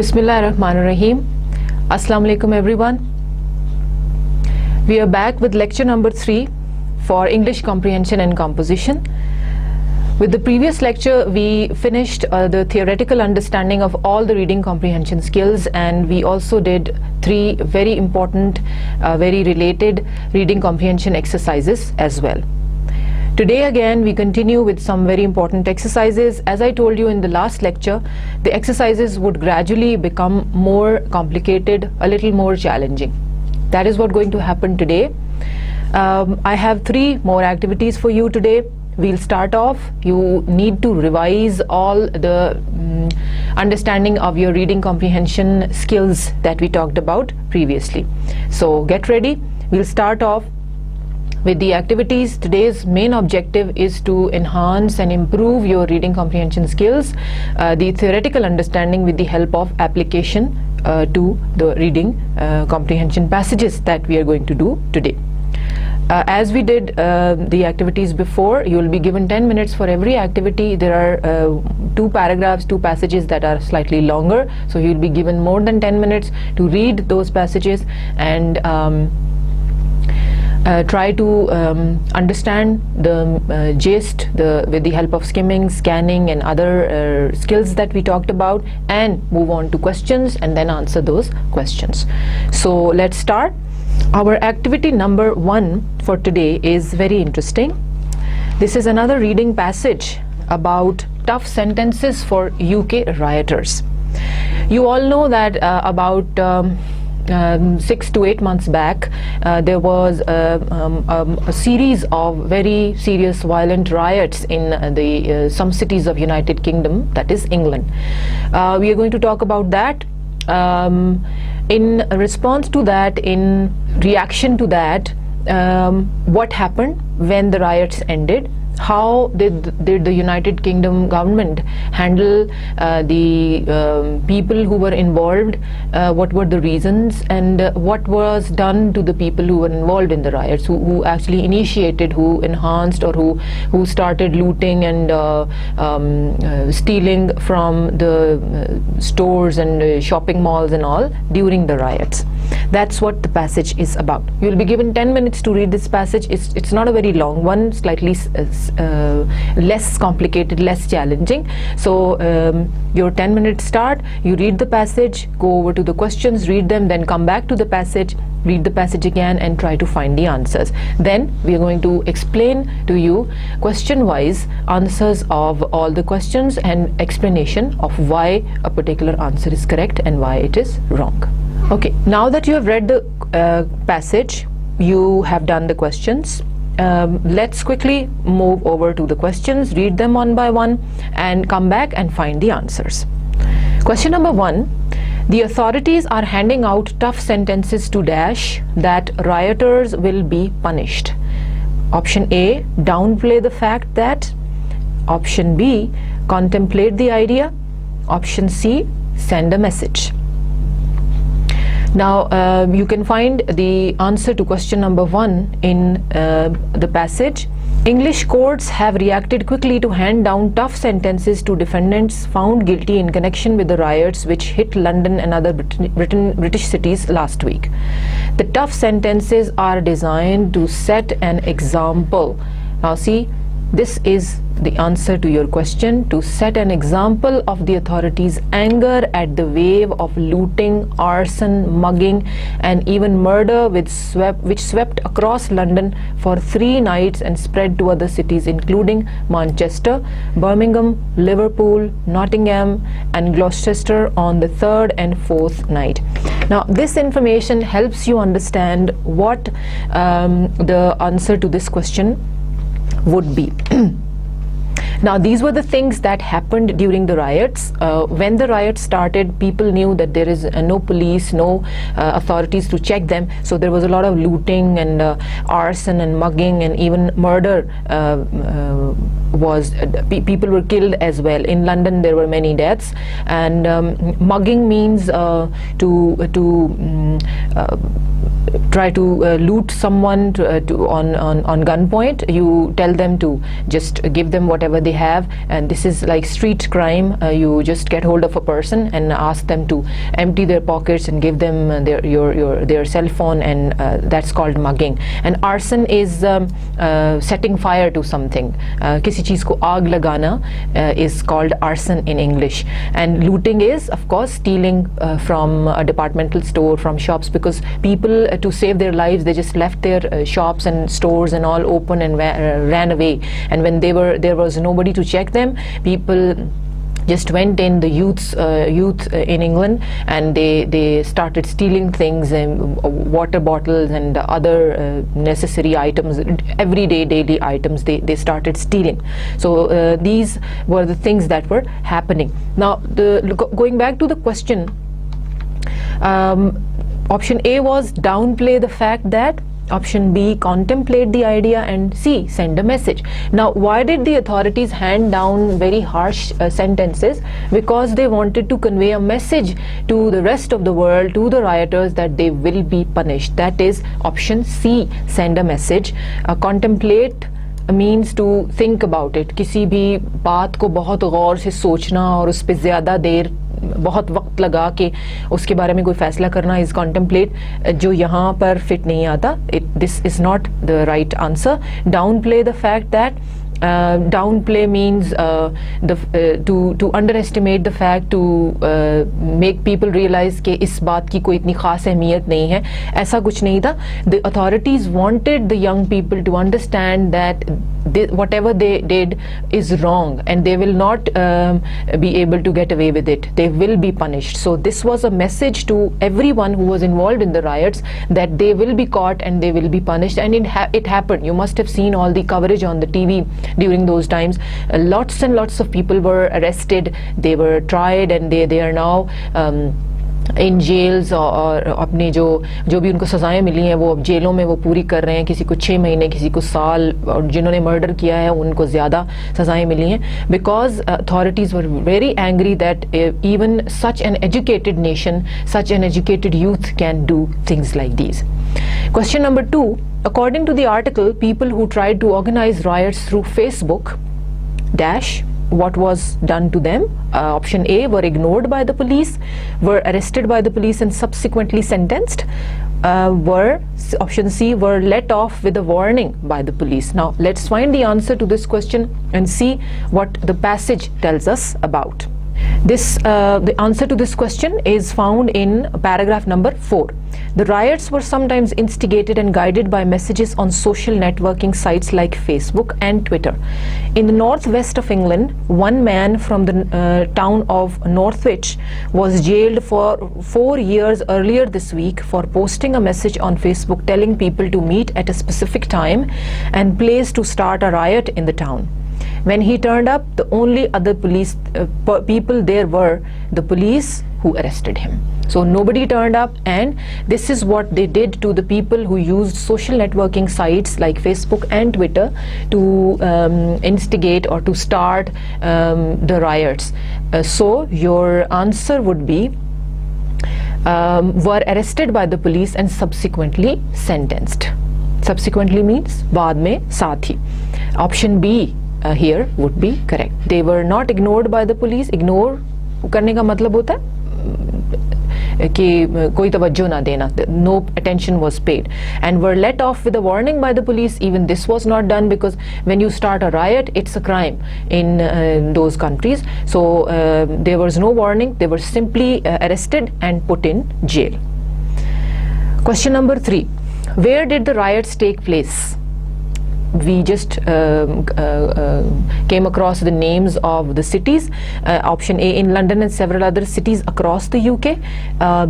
Bismillahirrahmanirrahim. Assalamu alaikum everyone. We are back with lecture number 3 for English comprehension and composition. With the previous lecture we finished the theoretical understanding of all the reading comprehension skills, and we also did 3 very important, very related reading comprehension exercises as well. Today again we continue with some very important exercises. As I told you in the last lecture, the exercises would gradually become more complicated, a little more challenging. That is what's going to happen today. I have 3 more activities for you today. We'll start off. You need to revise all the understanding of your reading comprehension skills that we talked about previously. So get ready. We'll start off with the activities. Today's main objective is to enhance and improve your reading comprehension skills, the theoretical understanding with the help of application to the reading comprehension passages that we are going to do today. As we did the activities before, you will be given 10 minutes for every activity. There are 2 paragraphs, 2 passages that are slightly longer, so you will be given more than 10 minutes to read those passages and try to understand the gist with the help of skimming, scanning and other skills that we talked about, and move on to questions and then answer those questions. So let's start. Our activity number 1 for today is very interesting. This is another reading passage about tough sentences for UK rioters. You all know that about 6 to 8 months back there was a series of very serious violent riots in some cities of United Kingdom, that is England. We are going to talk about that. In response to that, in reaction to that, what happened when the riots ended, how did the United Kingdom government handle the people who were involved, what were the reasons, and what was done to the people who were involved in the riots, who actually initiated, who enhanced, or who started looting and stealing from the stores and shopping malls and all during the riots. That's what the passage is about. You will be given 10 minutes to read this passage. It's not a very long one, slightly less complicated, less challenging. So your 10 minutes start, you read the passage, go over to the questions, read them, then come back to the passage, read the passage again and try to find the answers. Then we are going to explain to you question wise answers of all the questions and explanation of why a particular answer is correct and why it is wrong. Okay, now that you have read the passage, you have done the questions. Let's quickly move over to the questions, read them one by one and come back and find the answers. Question number 1. The authorities are handing out tough sentences to dash that rioters will be punished. Option A, downplay the fact that. Option B, contemplate the idea. Option C, send a message. Now you can find the answer to question number 1 in the passage. English courts have reacted quickly to hand down tough sentences to defendants found guilty in connection with the riots which hit London and other British cities last week. The tough sentences are designed to set an example. Now see, this is the answer to your question: to set an example of the authorities' anger at the wave of looting, arson, mugging and even murder which swept across London for 3 nights and spread to other cities including Manchester, Birmingham, Liverpool, Nottingham and Gloucester on the 3rd and 4th night. Now this information helps you understand what the answer to this question would be. Now these were the things that happened during the riots. When the riots started, people knew that there is no police, no authorities to check them, so there was a lot of looting and arson and mugging and even murder. People were killed as well. In London there were many deaths, and mugging means try to loot someone on gunpoint. You tell them to just give them whatever they they have, and this is like street crime. You just get hold of a person and ask them to empty their pockets and give them their cell phone, and that's called mugging. And arson is setting fire to something. Kisi cheez ko aag lagana is called arson in English. And looting is, of course, stealing from a departmental store, from shops, because people, to save their lives, they just left their shops and stores and all open and ran away. And when there was nobody to check them, people just went in, the youth in England, and they started stealing things, and water bottles and other necessary items, everyday daily items, they started stealing. So these were the things that were happening. Now going back to the question, option A was downplay the fact that, option B, contemplate the idea, and C, send a message. Now, why did the authorities hand down very harsh sentences? Because they wanted to convey a message to the rest of the world, to the rioters, that they will be punished. That is option C, send a message. Contemplate means to think about it. किसी भी बात को बहुत गौर से सोचना और उस पर ज़्यादा देर, बहुत वक्त लगा के उसके बारे में कोई फैसला करना is contemplate, जो यहाँ पर fit नहीं आता. This is not the right answer. Downplay the fact that, downplay means to underestimate the fact, to make people realize कि इस बात की कोई इतनी खास अहमियत नहीं है. ऐसा कुछ नहीं था. The authorities wanted the young people to understand that whatever they did is wrong, and they will not be able to get away with it. They will be punished. So this was a message to everyone who was involved in the riots, that they will be caught and they will be punished. And it happened. You must have seen all the coverage on the TV during those times. Lots and lots of people were arrested, they were tried, and they are now in jails, और अपने जो भी उनको सज़ाएं मिली हैं वो अब जेलों में वो पूरी कर रहे हैं. किसी को 6 महीने, किसी को साल, और जिन्होंने मर्डर किया है उनको ज़्यादा सज़ाएं मिली हैं. Because authorities were very angry that even such an educated nation, such an educated youth can do things like these. Question number 2. According to the article, people who tried to organize riots through Facebook dash, what was done to them? Option A, were ignored by the police, were arrested by the police and subsequently sentenced, option C, were let off with a warning by the police. Now let's find the answer to this question and see what the passage tells us about this. The answer to this question is found in paragraph number 4. The riots were sometimes instigated and guided by messages on social networking sites like Facebook and Twitter. In the northwest of England, one man from the town of Northwich was jailed for 4 years earlier this week for posting a message on Facebook telling people to meet at a specific time and place to start a riot in the town. When he turned up, the only other police people there were the police who arrested him. So nobody turned up, and this is what they did to the people who used social networking sites like Facebook and Twitter to instigate or to start the riots. So your answer would be were arrested by the police and subsequently sentenced. Subsequently means बाद में साथ ही. Option B here would be correct. They were not ignored by the police. Ignore करने का मतलब होता है कि कोई तवज्जो ना देना. No attention was paid. And were let off with a warning by the police. Even this was not done, because when you start a riot, it's a crime in those countries. So there was no warning. They were simply arrested and put in jail. Question number 3. Where did the riots take place? We just came across the names of the cities. Option A, in London and several other cities across the UK.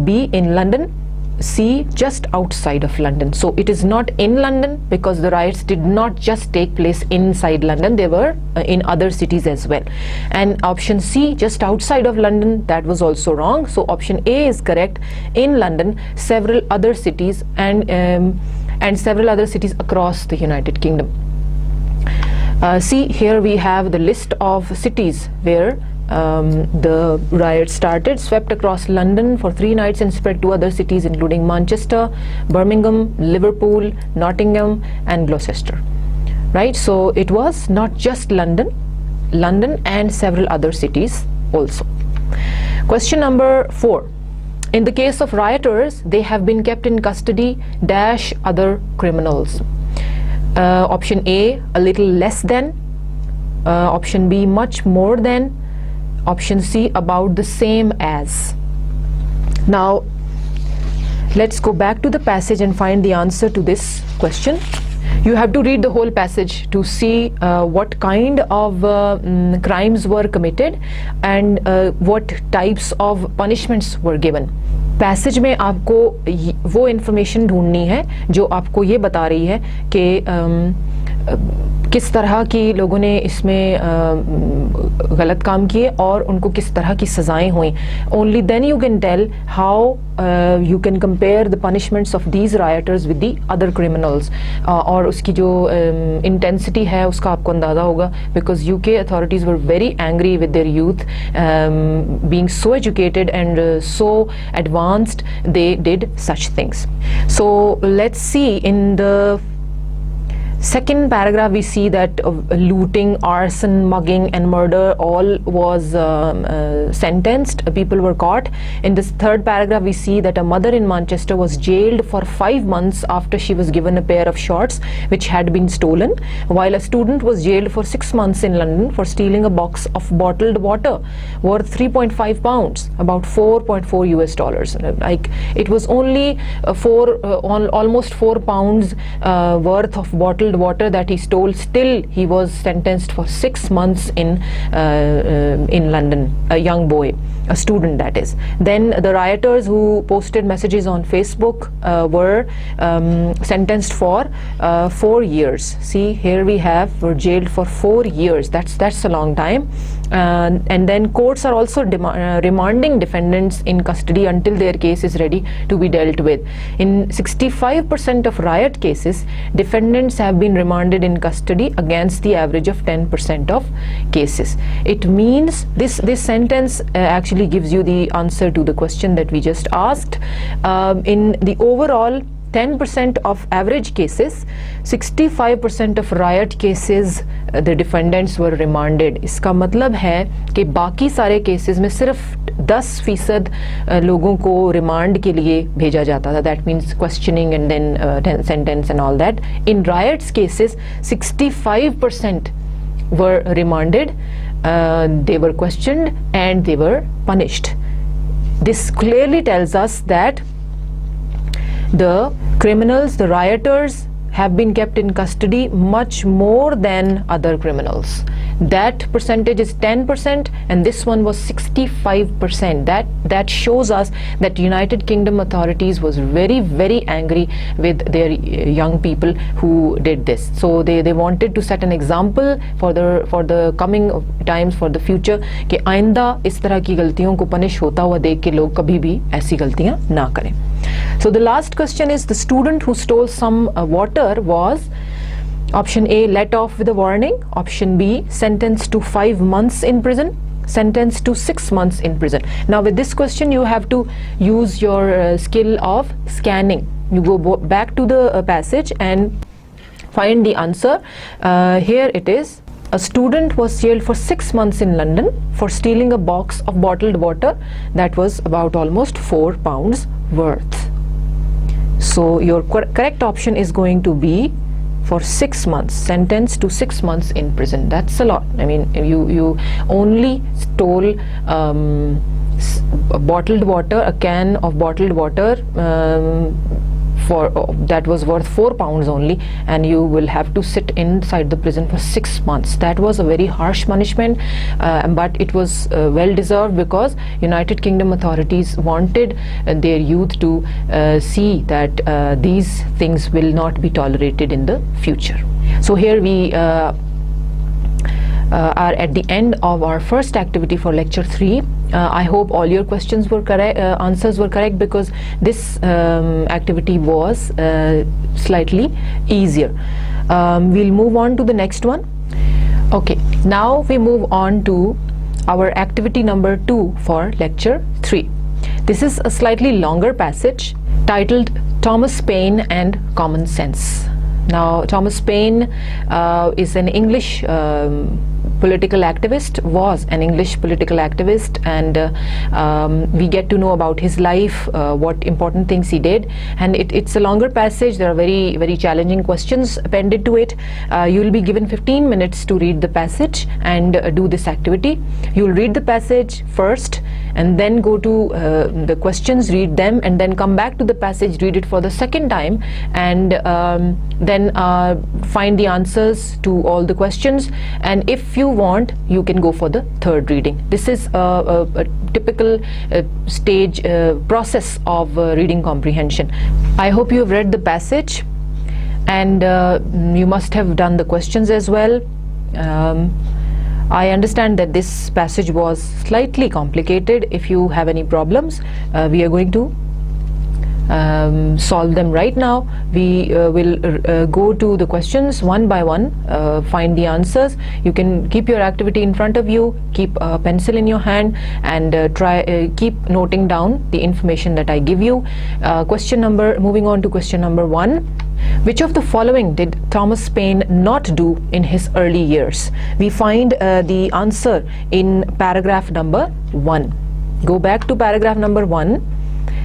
B, in London. C, just outside of London. So it is not in London, because the riots did not just take place inside London, they were in other cities as well. And option C, just outside of London, that was also wrong. So option A is correct. In London, several other cities, and several other cities across the United Kingdom. See, here we have the list of cities where the riot started, swept across London for 3 nights and spread to other cities including Manchester, Birmingham, Liverpool, Nottingham and Gloucester. Right, so it was not just London, London and several other cities also. Question number 4. In the case of rioters, they have been kept in custody dash other criminals. Option A, a little less than. Option B, much more than. Option C, about the same as. Now, let's go back to the passage and find the answer to this question. You have to read the whole passage to see what kind of crimes were committed and what types of punishments were given. Passage में आपको वो information ढूंढनी है जो आपको ये बता रही है कि किस तरह की लोगों ने इसमें गलत काम किए और उनको किस तरह की सज़ाएं हुई. Only then you can tell how you can compare the punishments of these rioters with the other criminals. और उसकी जो intensity है उसका आपको अंदाज़ा होगा, because UK authorities were very angry with their youth being so educated and so advanced. They did such things. So let's see, in the second paragraph we see that looting, arson, mugging and murder all was sentenced. People were caught. In this third paragraph we see that a mother in Manchester was jailed for 5 months after she was given a pair of shorts which had been stolen, while a student was jailed for 6 months in London for stealing a box of bottled water worth 3.5 pounds, about $4.4 US. Like, it was only almost 4 pounds worth of bottled water that he stole. Still he was sentenced for 6 months in London, a young boy, a student that is. Then the rioters who posted messages on Facebook were sentenced for 4 years. See, here we have, were jailed for 4 years. That's a long time. And then courts are also remanding defendants in custody until their case is ready to be dealt with. In 65% of riot cases, defendants have been remanded in custody against the average of 10% of cases. It means this sentence actually gives you the answer to the question that we just asked. In the overall 10% of average cases, 65% of riot cases the defendants were remanded. इसका मतलब है कि बाकी सारे cases में सिर्फ 10% लोगों को रिमांड के लिए भेजा जाता था. That means questioning and then sentence and all that. In riots cases, 65% were remanded. They were questioned and they were punished. This clearly tells us that the criminals, the rioters, have been kept in custody much more than other criminals. That percentage is 10% and this one was 65%. That shows us that United Kingdom authorities was very, very angry with their young people who did this. So they wanted to set an example for the coming times, for the future, कि आइंदा इस तरह की गलतियों को punish होता हुआ देख के लोग कभी भी ऐसी गलतियां ना करें. So the last question is, the student who stole some water was option A, let off with a warning, option B, sentenced to 5 months in prison, sentenced to 6 months in prison. Now with this question you have to use your skill of scanning. You go back to the passage and find the answer. Here it is. A student was jailed for 6 months in London for stealing a box of bottled water that was about almost 4 pounds worth. So your correct option is going to be for 6 months, sentenced to 6 months in prison. That's a lot. I mean, you only stole bottled water, a can of bottled water that was worth 4 pounds only, and you will have to sit inside the prison for 6 months. That was a very harsh punishment, but it was well deserved, because United Kingdom authorities wanted their youth to see that these things will not be tolerated in the future. So here we are at the end of our first activity for lecture 3. I hope all your questions were correct, answers were correct, because this activity was slightly easier. We'll move on to the next one. Okay, now we move on to our activity number 2 for lecture 3. This is a slightly longer passage titled Thomas Paine and Common Sense. Now, Thomas Paine is an English political activist, was an English political activist, and we get to know about his life, what important things he did. And it's a longer passage. There are very challenging questions appended to it. You will be given 15 minutes to read the passage and do this activity. You will read the passage first and then go to the questions, read them, and then come back to the passage, read it for the second time, and then find the answers to all the questions. And if you want, you can go for the third reading. This is a typical stage process of reading comprehension. I hope you have read the passage, and you must have done the questions as well. I understand that this passage was slightly complicated. If you have any problems, we are going to solve them right now. We will go to the questions one by one, find the answers. You can keep your activity in front of you, keep a pencil in your hand, and keep noting down the information that I give you. Moving on to question number 1. Which of the following did Thomas Paine not do in his early years? We find the answer in paragraph number 1. Go back to paragraph number 1.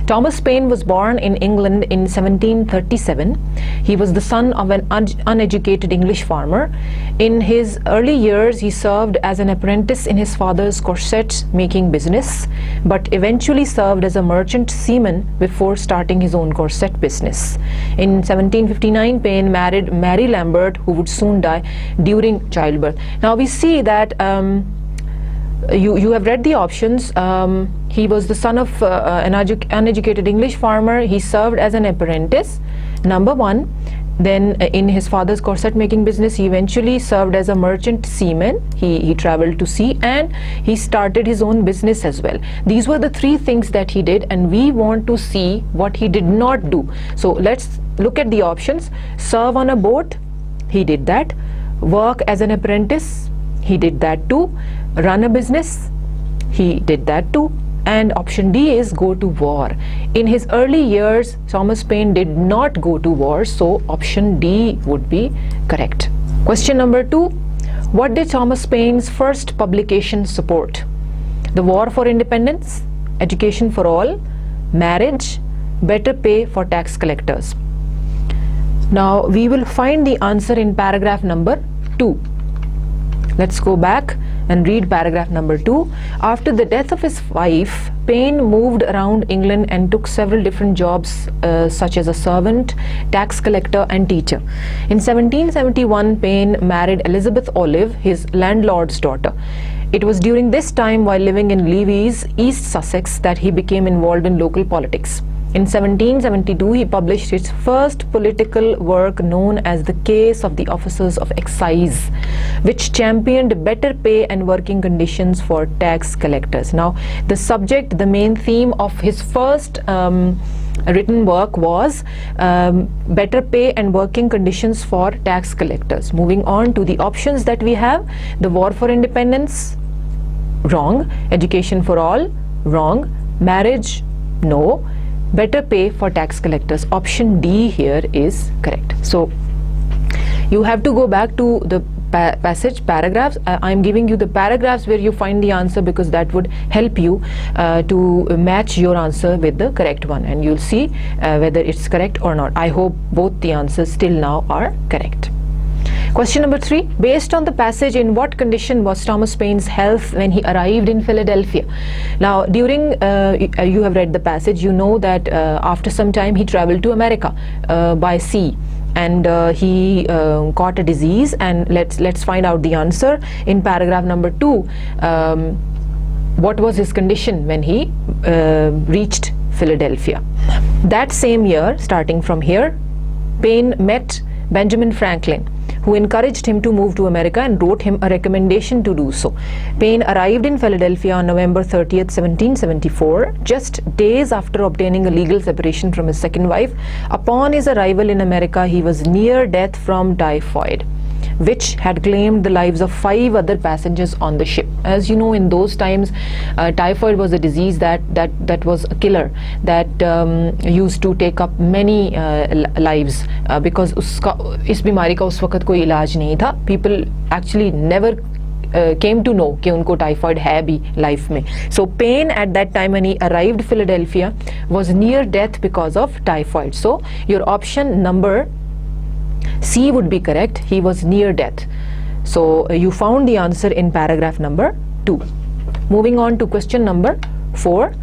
Thomas Paine was born in England in 1737. He was the son of an uneducated English farmer. In his early years, he served as an apprentice in his father's corset making business, but eventually served as a merchant seaman before starting his own corset business. In 1759, Paine married Mary Lambert, who would soon die during childbirth. Now we see that you have read the options. He was the son of an uneducated English farmer. He served as an apprentice, number 1. Then in his father's corset making business, he eventually served as a merchant seaman. He traveled to sea, and he started his own business as well. These were the 3 things that he did, and we want to see what he did not do. So let's look at the options. Serve on a boat, he did that. Work as an apprentice, he did that too. Run a business, he did that too. And option D is go to war. In his early years, Thomas Paine did not go to war, so option D would be correct. Question number 2. What did Thomas Paine's first publication support? The War for Independence, Education for All, Marriage, Better Pay for Tax Collectors. Now we will find the answer in paragraph number 2. Let's go back and read paragraph number 2. After the death of his wife, Paine moved around England and took several different jobs, such as a servant, tax collector, and teacher. In 1771, Paine married Elizabeth Olive, his landlord's daughter. It was during this time, while living in Levy's, East Sussex, that he became involved in local politics. In 1772, he published his first political work known as The Case of the Officers of Excise, which championed better pay and working conditions for tax collectors. Now, the main theme of his first written work was better pay and working conditions for tax collectors. Moving on to the options that we have: the War for Independence, wrong. Education for All, wrong. Marriage, no. Better pay for tax collectors, option D here is correct. So you have to go back to the passage paragraphs. I'm giving you the paragraphs where you find the answer, because that would help you to match your answer with the correct one, and you'll see whether it's correct or not. I hope both the answers till now are correct. Question number 3. Based on the passage, in what condition was Thomas Paine's health when he arrived in Philadelphia? Now, during you have read the passage, you know that after some time he traveled to America by sea, and he caught a disease. And let's find out the answer in paragraph number 2. What was his condition when he reached Philadelphia? That same year, starting from here, Paine met Benjamin Franklin, who encouraged him to move to America and wrote him a recommendation to do so. Paine arrived in Philadelphia on November 30th, 1774, just days after obtaining a legal separation from his second wife. Upon his arrival in America, he was near death from typhoid, which had claimed the lives of 5 other passengers on the ship. As you know, in those times, typhoid was a disease that was a killer, that used to take up many lives, because इस बीमारी का उस वक्त कोई इलाज नहीं था. People actually never came to know कि उनको टाइफाइड है भी लाइफ में. So Payne at that time when he arrived Philadelphia was near death because of typhoid. So your option number C would be correct. He was near death. So you found the answer in paragraph number 2. Moving on to question number 4.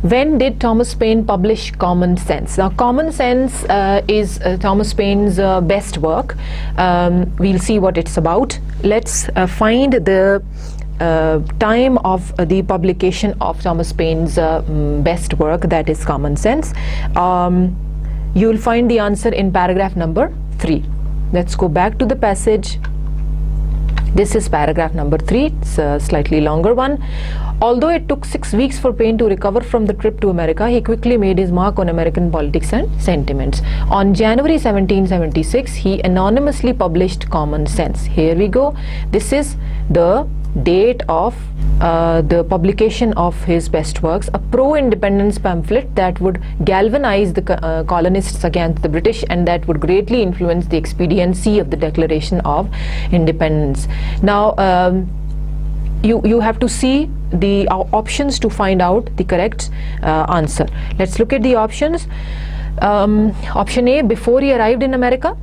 When did Thomas Paine publish Common Sense? Now, Common Sense is Thomas Paine's best work. We'll see what it's about. Let's find the time of the publication of Thomas Paine's best work, that is Common Sense. You will find the answer in paragraph number 3. Let's go back to the passage. This is paragraph number 3. It's a slightly longer one. Although it took 6 weeks for Paine to recover from the trip to America, he quickly made his mark on American politics and sentiments. On January 1776, he anonymously published Common Sense. Here we go. This is the date of the publication of his best works, a pro-independence pamphlet that would galvanize the colonists against the British and that would greatly influence the expediency of the Declaration of Independence. Now, you have to see the options to find out the correct answer. Let's look at the options. Option A, before he arrived in America.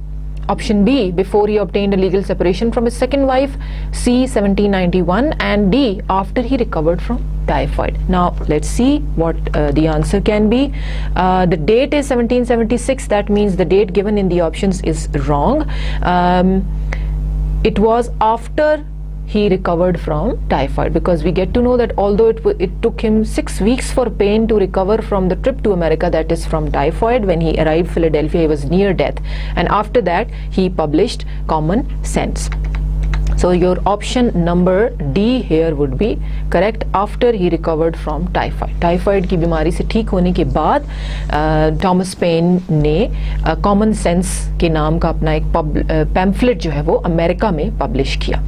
Option B, before he obtained a legal separation from his second wife. C, 1791. And D, after he recovered from typhoid. Now let's see what the answer can be. The date is 1776. That means the date given in the options is wrong. It was after he recovered from typhoid, because we get to know that although it took him 6 weeks for Paine to recover from the trip to America, that is from typhoid, when he arrived Philadelphia he was near death, and after that he published Common Sense. So your option number D here would be correct, after he recovered from typhoid. Typhoid की बीमारी से ठीक होने के बाद Thomas pen ने common sense के नाम का अपना एक पैम्फलेट जो है वो अमेरिका में पब्लिश किया.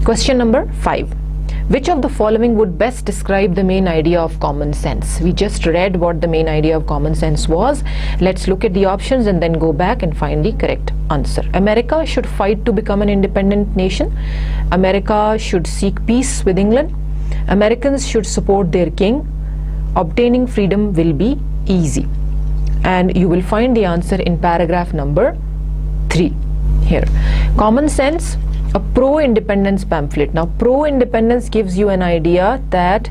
Question number 5. Which of the following would best describe the main idea of common sense? We just read what the main idea of common sense was. Let's look at the options and then go back and find the correct answer. America should fight to become an independent nation. America should seek peace with England. Americans should support their king. Obtaining freedom will be easy. And you will find the answer in paragraph number 3 here. Common sense, a pro-independence pamphlet. Now, pro-independence gives you an idea that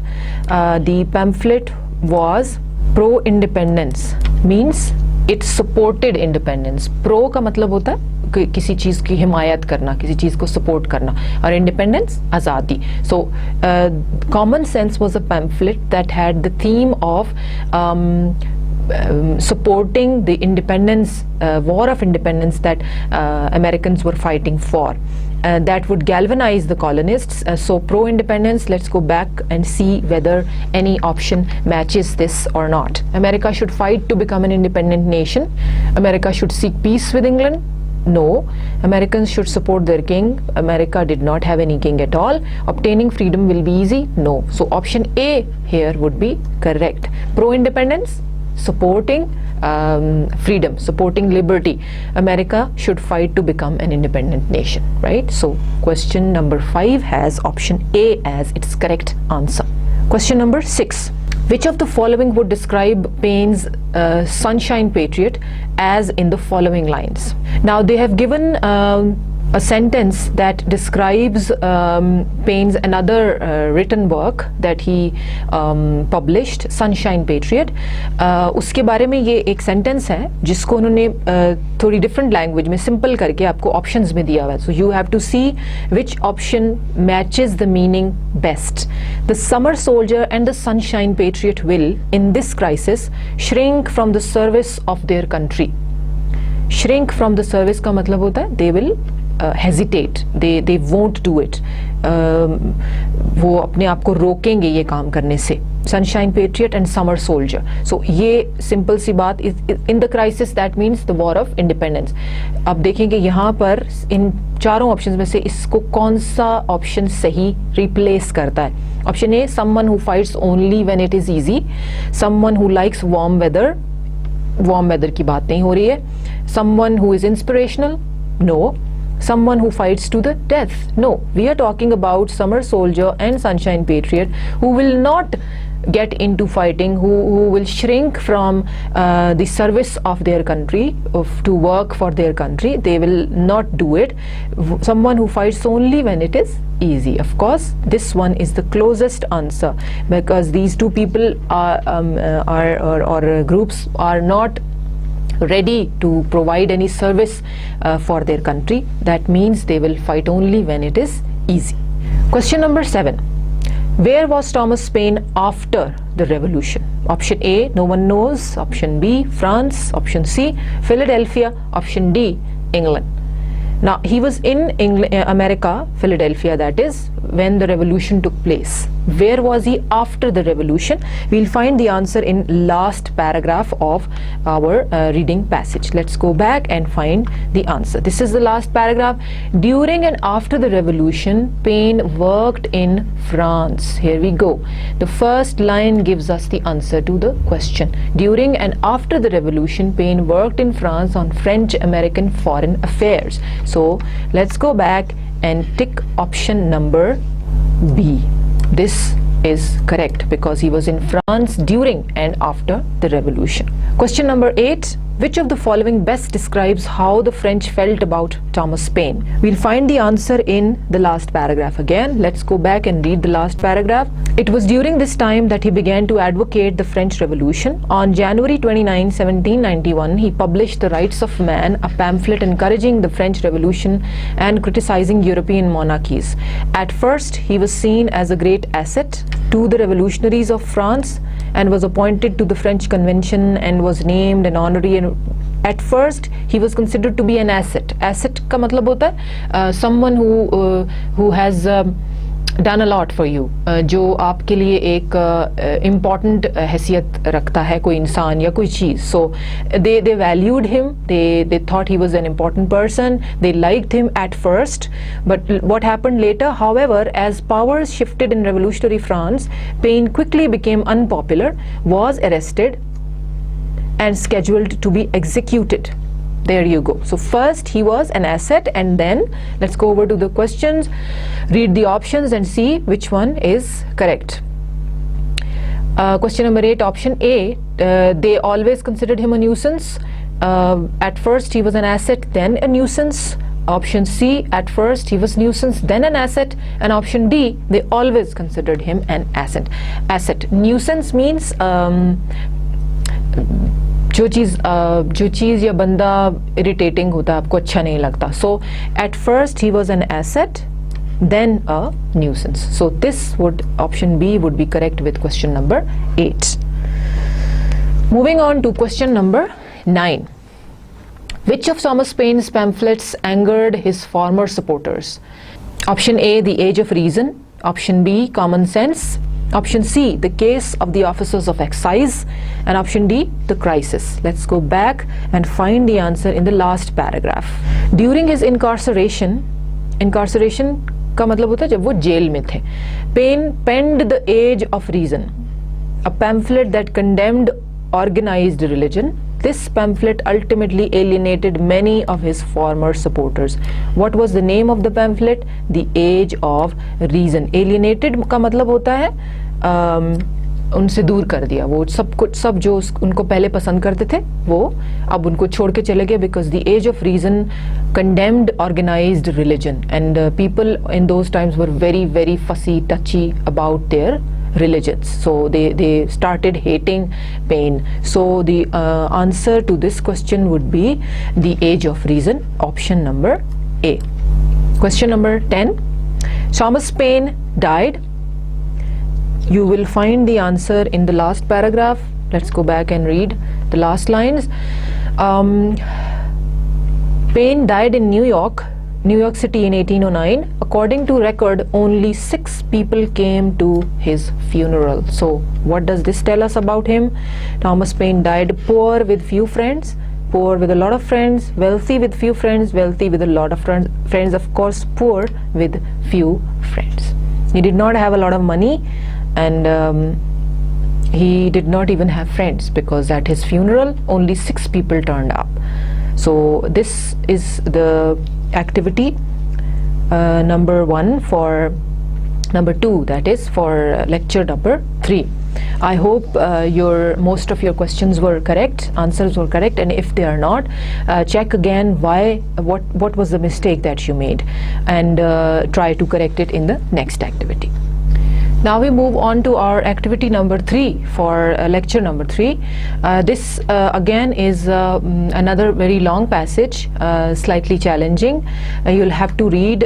the pamphlet was pro-independence, means it supported independence. Pro का मतलब होता है किसी चीज़ की हिमायत करना, किसी चीज़ को support करना, और independence आज़ादी. So, Common Sense was a pamphlet that had the theme of supporting the independence, war of independence that Americans were fighting for. That would galvanize the colonists. So pro-independence, let's go back and see whether any option matches this or not. America should fight to become an independent nation. America should seek peace with England. No. Americans should support their king. America did not have any king at all. Obtaining freedom will be easy. No. So option A here would be correct. Pro-independence, supporting freedom, supporting liberty. America should fight to become an independent nation, right? So question number 5 has option A as its correct answer. Question number 6. Which of the following would describe Paine's Sunshine Patriot as in the following lines? Now they have given a sentence that describes Paine's another written work that he published, Sunshine Patriot. उसके बारे में ये एक sentence है जिसको उन्होंने थोड़ी different language में simple करके आपको options में दिया हुआ है. So you have to see which option matches the meaning best. The summer soldier and the sunshine patriot will, in this crisis, shrink from the service of their country. Shrink from the service का मतलब होता है they will hesitate, they won't do it. वो अपने आप को रोकेंगे ये काम करने से. Sunshine Patriot and Summer Soldier. So ये simple सी बात, in the crisis that means the war of independence. अब देखेंगे यहाँ पर इन चारों ऑप्शंस में से इसको कौन सा ऑप्शन सही रिप्लेस करता है. Option A, someone who fights only when it is easy. Someone who likes warm weather. Warm weather की बात नहीं हो रही है. Someone who is inspirational. No. someone who fights to the death. No, we are talking about summer soldier and sunshine patriot who will not get into fighting, who will shrink from the service of their country, to work for their country. They will not do it. Someone who fights only when it is easy. Of course, this one is the closest answer, because these two people or groups are not ready to provide any service for their country. That means they will fight only when it is easy. Question number 7. Where was Thomas Paine after the revolution? Option A, no one knows. Option B, France. Option C, Philadelphia. Option D, England. Now, he was in America, Philadelphia, that is, when the revolution took place. Where was he after the revolution? We'll find the answer in last paragraph of our reading passage. Let's go back and find the answer. This is the last paragraph. During and after the revolution, Paine worked in France. Here we go. The first line gives us the answer to the question. During and after the revolution, Paine worked in France on French-American foreign affairs. So let's go back and tick option number B. This is correct because he was in France during and after the revolution. Question number 8. Which of the following best describes how the French felt about Thomas Paine? We'll find the answer in the last paragraph again. Let's go back and read the last paragraph. It was during this time that he began to advocate the French Revolution. On January 29, 1791, he published The Rights of Man, a pamphlet encouraging the French Revolution and criticizing European monarchies. At first, he was seen as a great asset to the revolutionaries of France and was appointed to the French Convention and was named an honorary. And at first, he was considered to be an asset. Asset का मतलब होता है someone who has done a lot for you, जो आपके लिए एक important हैसियत रखता है कोई इंसान या कोई चीज़. So they valued him. They thought he was an important person. They liked him at first. But what happened later? However, as powers shifted in revolutionary France, Paine quickly became unpopular, was arrested, and scheduled to be executed. There you go. So first he was an asset, and then let's go over to the questions, read the options and see which one is correct. Question number 8, option A, they always considered him a nuisance. At first he was an asset, then a nuisance. Option C, at first he was nuisance, then an asset. And option D, they always considered him an asset. Nuisance means जो चीज़ या बंदा irritating होता, आपको अच्छा नहीं लगता. So at first he was an asset, then a nuisance. So this option B would be correct with question number 8. Moving on to question number 9. Which of Thomas Paine's pamphlets angered his former supporters? Option A, The Age of Reason. Option B, Common Sense. Option C, The Case of the Officers of Excise. And option D, The Crisis. Let's go back and find the answer in the last paragraph. During his incarceration का मतलब होता है जब वो jail में थे. Paine penned The Age of Reason, a pamphlet that condemned organized religion. This pamphlet ultimately alienated many of his former supporters. What was the name of the pamphlet? The Age of Reason. Alienated का मतलब होता है उनसे दूर कर दिया. वो सब जो उनको पहले पसंद करते थे वो अब उनको छोड़ के चले गए, because the Age of Reason condemned organized religion, and people in those times were very, very fussy, touchy about their religions. So they started hating Paine. So the answer to this question would be The Age of Reason, option number A. Question number 10. Thomas Paine died. You will find the answer in the last paragraph. Let's go back and read the last lines. Paine died in New York City in 1809. According to record, only 6 people came to his funeral. So what does this tell us about him? Thomas Paine died poor with few friends, poor with a lot of friends, wealthy with few friends, wealthy with a lot of friends, of course poor with few friends. He did not have a lot of money, and he did not even have friends, because at his funeral only 6 people turned up. So this is the activity number 1 for number 2, that is for lecture number 3. I hope most of your questions were correct, answers were correct, and if they are not, check again what was the mistake that you made, and try to correct it in the next activity. Now we move on to our activity number 3 for lecture number 3. This again is another very long passage, slightly challenging. You'll have to read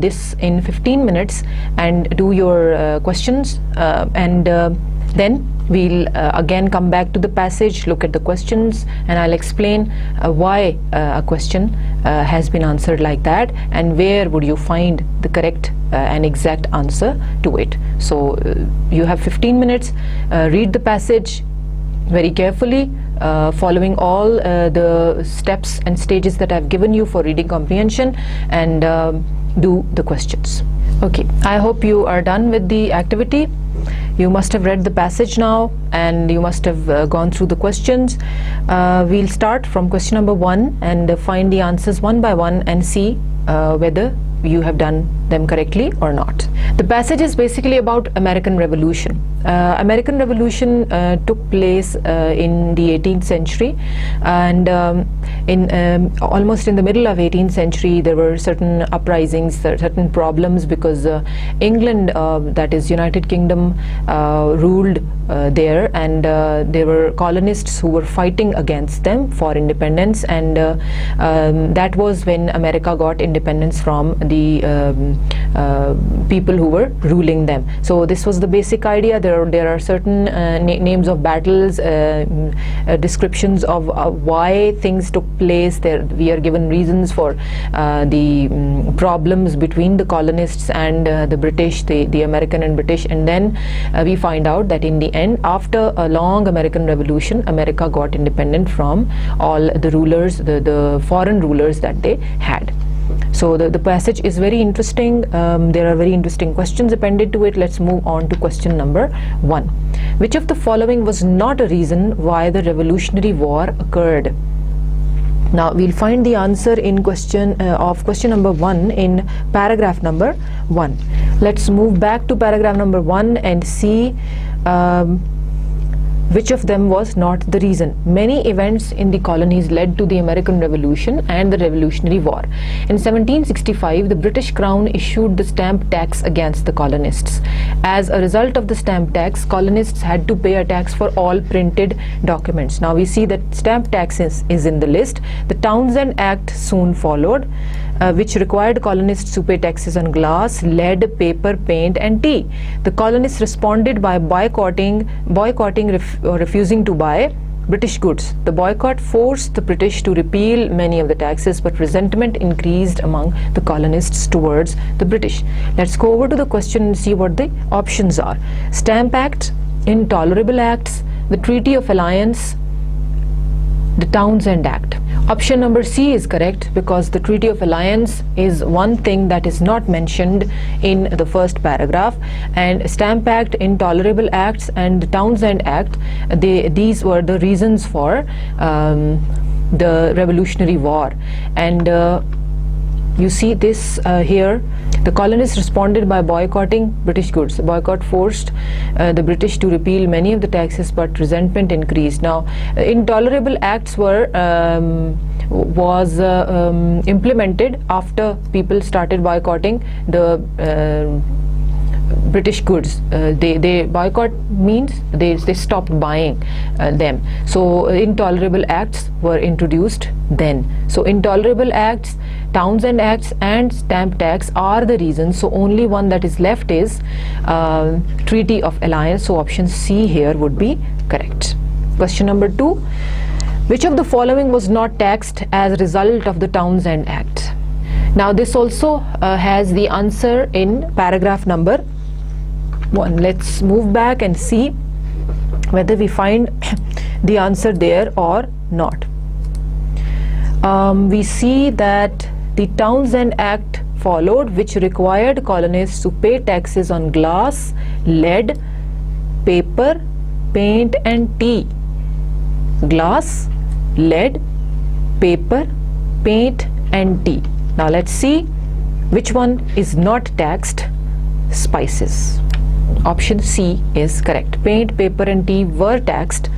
this in 15 minutes and do your questions, and then we'll again come back to the passage, look at the questions, and I'll explain why a question has been answered like that, and where would you find the correct and exact answer to it. So you have 15 minutes, read the passage very carefully, following all the steps and stages that I've given you for reading comprehension, and do the questions. Okay, I hope you are done with the activity. You must have read the passage now, and you must have gone through the questions. We'll start from question number 1 and find the answers one by one and see whether you have done them correctly or not. The passage is basically about American Revolution. American Revolution took place in the 18th century, and almost in the middle of 18th century there were certain uprisings, certain problems, because England, that is United Kingdom, ruled there, and there were colonists who were fighting against them for independence, and that was when America got independence from the people who were ruling them. So this was the basic idea. There are certain names of battles, descriptions of why things took place. We are given reasons for the problems between the colonists and the British, the American and British, and then we find out that in the end, after a long American Revolution, America got independent from all the rulers, the foreign rulers that they had. So the passage is very interesting. There are very interesting questions appended to it. Let's move on to question number 1. Which of the following was not a reason why the Revolutionary War occurred? Now we'll find the answer in question number 1 in paragraph number 1. Let's move back to paragraph number 1 and see which of them was not the reason. Many events in the colonies led to the American Revolution and the Revolutionary War. In 1765, the British Crown issued the stamp tax against the colonists. As a result of the stamp tax, colonists had to pay a tax for all printed documents. Now we see that stamp tax is in the list. The Townsend Act soon followed, which required colonists to pay taxes on glass, lead, paper, paint, and tea. The colonists responded by boycotting or refusing to buy British goods. The boycott forced the British to repeal many of the taxes, but resentment increased among the colonists towards the British. Let's go over to the question and see what the options are. Stamp Act, Intolerable Acts, the Treaty of Alliance, the Townsend Act. Option number C is correct, because the Treaty of Alliance is one thing that is not mentioned in the first paragraph, and Stamp Act, Intolerable Acts, and the Townsend Act, these were the reasons for the Revolutionary War. And you see this here. The colonists responded by boycotting British goods. The boycott forced the British to repeal many of the taxes, but resentment increased. Now, intolerable acts was implemented after people started boycotting the British goods. They boycott means they stopped buying them. So intolerable acts were introduced then. So intolerable acts, Townsend Acts, and stamp tax are the reasons. So only one that is left is Treaty of Alliance. So option C here would be correct. Question number 2. Which of the following was not taxed as a result of the Townsend Act? Now this also has the answer in paragraph number 1. Let's move back and see whether we find the answer there or not. We see that the Townsend Act followed, which required colonists to pay taxes on glass, lead, paper, paint, and tea. Glass, lead, paper, paint, and tea. Now let's see which one is not taxed. Spices. Option C is correct. Paint, paper and tea were taxed.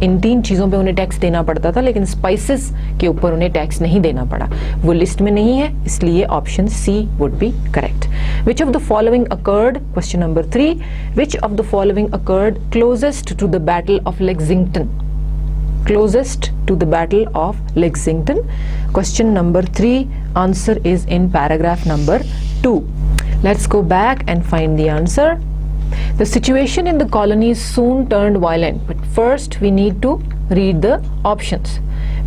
इन 3 चीज़ों पे उन्हें tax देना पड़ता था, लेकिन spices के ऊपर उन्हें टैक्स नहीं देना पड़ा. वो लिस्ट में नहीं है, इसलिए option C would be correct. Which of the following occurred, question number 3, which of the following occurred closest to the battle of Lexington? Closest to the battle of Lexington. Question number 3, answer is in paragraph number 2. Let's go back and find the answer. The situation in the colonies soon turned violent, but first we need to read the options.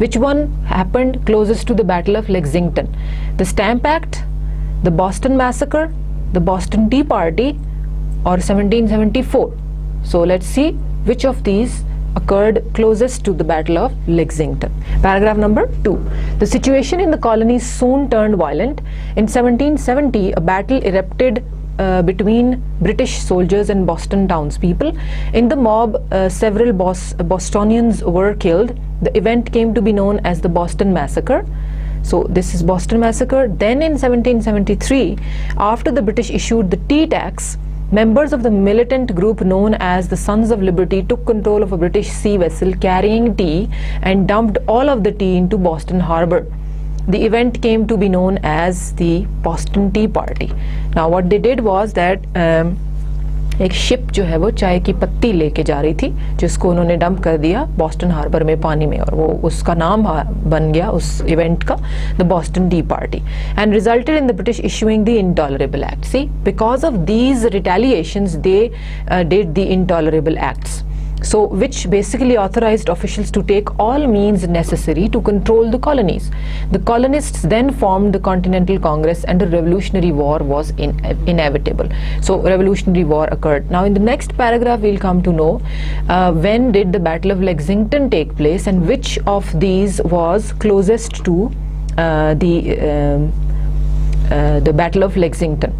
Which one happened closest to the battle of Lexington? The Stamp Act, the Boston Massacre, the Boston Tea Party, or 1774? So let's see which of these occurred closest to the battle of Lexington. Paragraph number 2. The situation in the colonies soon turned violent. In 1770, a battle erupted between British soldiers and Boston townspeople. In the mob, several Bostonians were killed. The event came to be known as the Boston Massacre. So this is Boston Massacre. Then in 1773, after the British issued the tea tax, members of the militant group known as the Sons of Liberty took control of a British sea vessel carrying tea and dumped all of the tea into Boston Harbor. The event came to be known as the Boston Tea Party. Now what they did was that एक ship जो है वो चाय की पत्ती लेके जा रही थी, जिसको उन्होंने डंप कर दिया बॉस्टन हार्बर में पानी में, और वो उसका नाम बन गया उस इवेंट का the Boston tea party, and resulted in the British issuing the intolerable act. See, because of these retaliations they did the intolerable acts. So which basically authorized officials to take all means necessary to control the colonies. The colonists then formed the Continental Congress and a revolutionary war was inevitable. So revolutionary war occurred. Now in the next paragraph we'll come to know when did the Battle of Lexington take place and which of these was closest to the Battle of Lexington.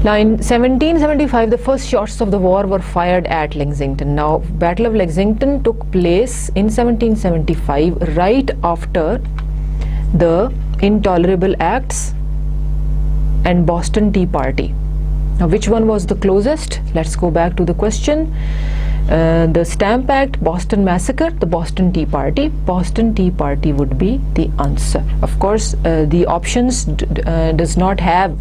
Now in 1775, the first shots of the war were fired at Lexington. Now Battle of Lexington took place in 1775, right after the Intolerable Acts and Boston Tea Party. Now which one was the closest? Let's go back to the question. The Stamp Act, Boston Massacre, the Boston Tea Party. Boston Tea Party would be the answer. Of course, the options do not have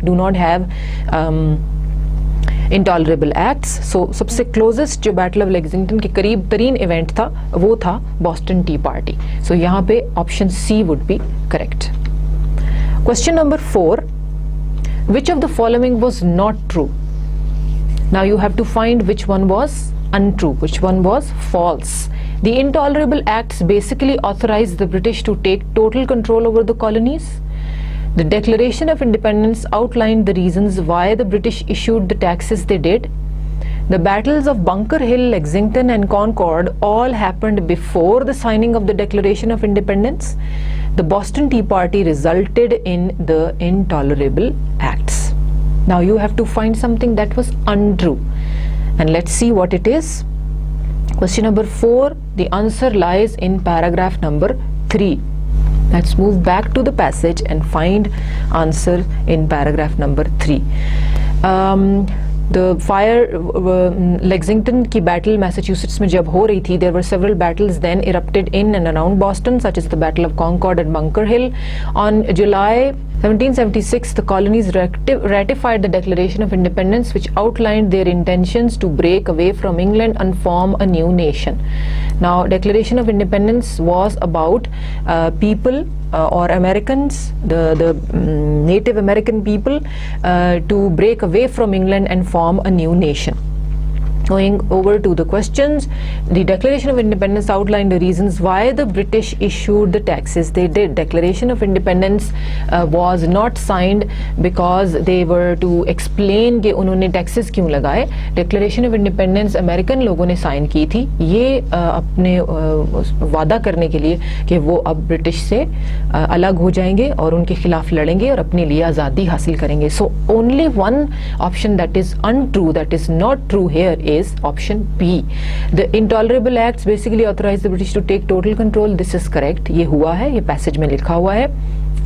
intolerable acts. So सबसे closest जो Battle of Lexington के करीब तरीन event था वो था Boston Tea Party. So यहाँ पे option C would be correct. Question number 4. Which of the following was not true? Now you have to find which one was untrue, which one was false. The Intolerable Acts basically authorized the British to take total control over the colonies. The Declaration of Independence outlined the reasons why the British issued the taxes they did. The battles of Bunker Hill, Lexington and Concord all happened before the signing of the Declaration of Independence. The Boston Tea Party resulted in the Intolerable Acts. Now you have to find something that was untrue. And let's see what it is. Question number 4, the answer lies in paragraph number 3. Let's move back to the passage and find answer in paragraph number 3. The fire Lexington की battle Massachusetts में जब हो रही थी, there were several battles then erupted in and around Boston, such as the Battle of Concord and Bunker Hill. On July 1776, the colonies ratified the Declaration of Independence, which outlined their intentions to break away from England and form a new nation. Now, Declaration of Independence was about people or Americans, the Native American people, to break away from England and form a new nation. Going over to the questions, the Declaration of Independence outlined the reasons why the British issued the taxes they did. Declaration of Independence was not signed because they were to explain कि उन्होंने taxes क्यों लगाए. Declaration of Independence American लोगों ने sign की थी, ये अपने वादा करने के लिए कि वो अब ब्रिटिश से अलग हो जाएंगे और उनके खिलाफ लड़ेंगे और अपने लिए आज़ादी हासिल करेंगे. So only one option that is untrue, that is not true here is option B. The Intolerable Acts basically authorized the British to take total control. This is correct. ये हुआ है, ये passage में लिखा हुआ है.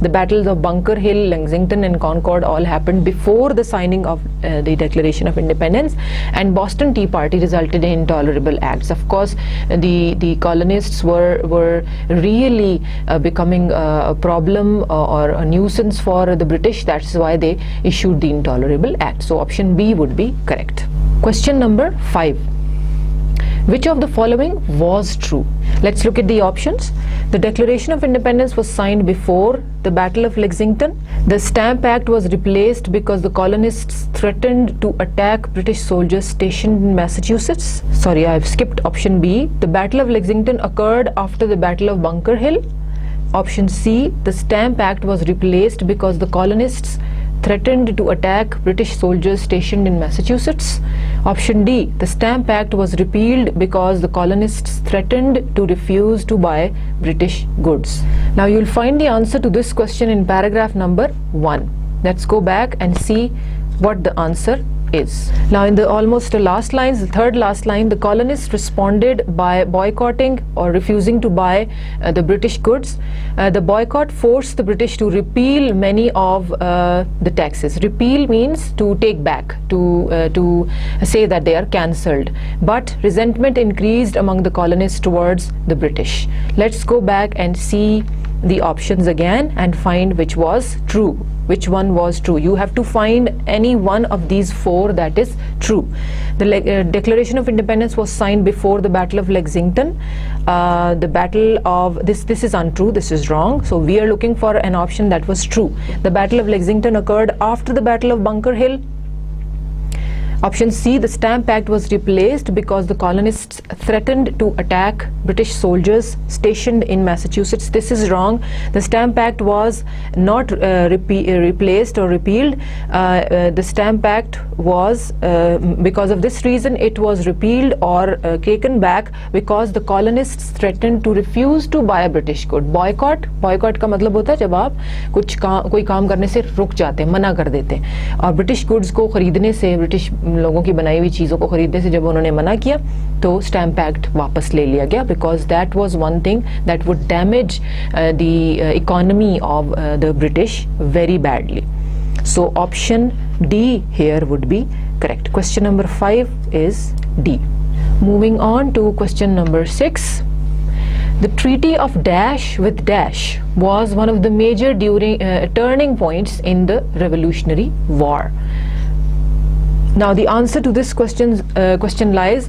The battles of Bunker Hill, Lexington and Concord all happened before the signing of the Declaration of Independence, and Boston Tea Party resulted in intolerable acts. Of course, the colonists were really becoming a problem or a nuisance for the British. That's why they issued the Intolerable Act. So option B would be correct. Question number 5. Which of the following was true? Let's look at the options. The Declaration of Independence was signed before the Battle of Lexington. The Stamp Act was replaced because the colonists threatened to attack British soldiers stationed in Massachusetts. Sorry, I've skipped option B. The Battle of Lexington occurred after the Battle of Bunker Hill. Option C. The Stamp Act was replaced because the colonists threatened to attack British soldiers stationed in Massachusetts. Option D. The Stamp Act was repealed because the colonists threatened to refuse to buy British goods. Now you'll find the answer to this question in paragraph number 1. Let's go back and see what the answer is. Now in the almost last lines, the third last line, the colonists responded by boycotting or refusing to buy the British goods. The boycott forced the British to repeal many of the taxes. Repeal means to take back, to say that they are cancelled. But resentment increased among the colonists towards the British. Let's go back and see the options again and find which was true. Which one was true? You have to find any one of these 4 that is true. The Declaration of Independence was signed before the Battle of Lexington. The Battle of this is untrue, this is wrong. So we are looking for an option that was true. The Battle of Lexington occurred after the Battle of Bunker Hill. Option C, the Stamp Act was replaced because the colonists threatened to attack British soldiers stationed in Massachusetts. This is wrong. The Stamp Act was not replaced or repealed. The Stamp Act was, because of this reason, it was repealed or taken back because the colonists threatened to refuse to buy a British good. Boycott का मतलब होता है जब आप कोई काम करने से रुक जाते हैं, मना कर देते हैं, और ब्रिटिश गुड्स को खरीदने से, ब्रिटिश लोगों की बनाई हुई चीज़ों को खरीदने से जब उन्होंने मना किया तो स्टैम्प एक्ट वापस ले लिया गया, because that was one thing that would damage the economy of the British very badly. So option D here would be correct. Question number 5 is D. Moving on to question number 6. The Treaty of Dash with Dash was one of the major turning points in the Revolutionary War. Now the answer to this question lies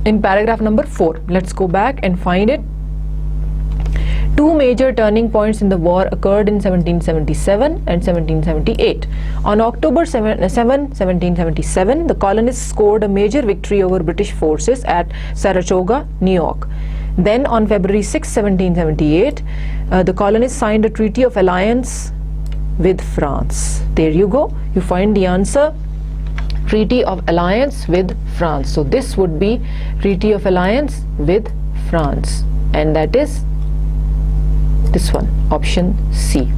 in paragraph number 4. Let's go back and find it. 2 major turning points in the war occurred in 1777 and 1778. On October 7, 1777, the colonists scored a major victory over British forces at Saratoga, New York. Then on February 6, 1778, the colonists signed a treaty of alliance with France. There you go. You find the answer. Treaty of alliance with France. So this would be Treaty of alliance with France, and that is this one, option C.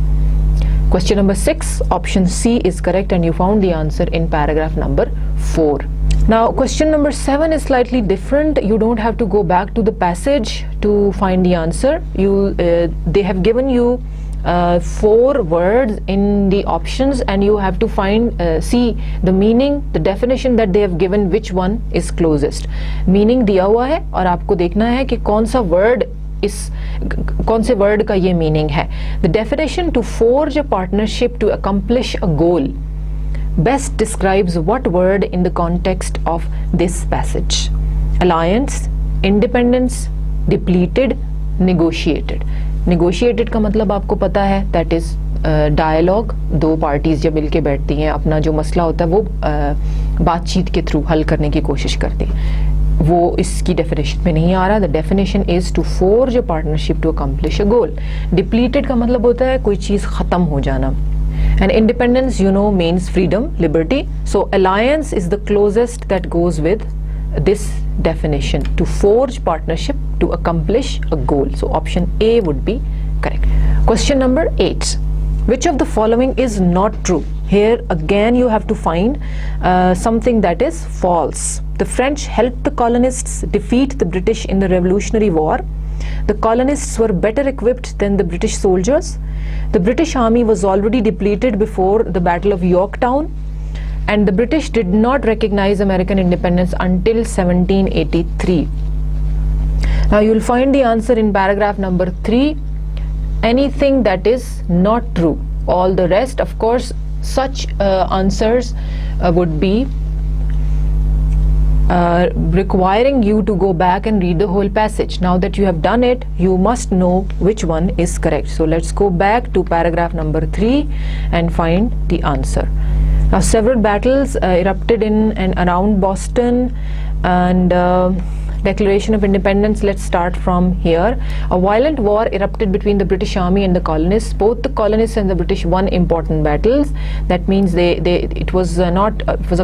Question number 6, option C is correct, and you found the answer in paragraph number 4. Now question number 7 is slightly different. You don't have to go back to the passage to find the answer. They have given you 4 words in the options, and you have to find see the meaning, the definition that they have given, which one is closest. Meaning दिया हुआ है और आपको देखना है कि कौन सा word कौन से वर्ड का ये मीनिंग है. The definition to forge a partnership to accomplish a goal best describes what word in the context of this passage. Alliance, independence, depleted, negotiated. Negotiated का मतलब आपको पता है, that is dialogue. 2 parties जब मिलके बैठती हैं, अपना जो मसला होता है वो बातचीत के थ्रू हल करने की कोशिश करती हैं. वो इसकी डेफिनेशन में नहीं आ रहा. The definition is to forge a partnership to accomplish a goal. Depleted का मतलब होता है कोई चीज़ ख़त्म हो जाना. And independence you know means freedom, liberty. So alliance is the closest that goes with this definition, to forge partnership to accomplish a goal. So option A would be correct. Question number 8. Which of the following is not true? Here again you have to find something that is false. The French helped the colonists defeat the British in the Revolutionary War. The colonists were better equipped than the British soldiers. The British army was already depleted before the Battle of Yorktown, and the British did not recognize American independence until 1783. Now you will find the answer in paragraph number 3. Anything that is not true. All the rest, of course, such answers would be requiring you to go back and read the whole passage. Now that you have done it, you must know which one is correct. So let's go back to paragraph number 3 and find the answer. Now several battles erupted in and around Boston, and Declaration of Independence. Let's start from here. A violent war erupted between the British Army and the colonists. Both the colonists and the British won important battles. That means it was a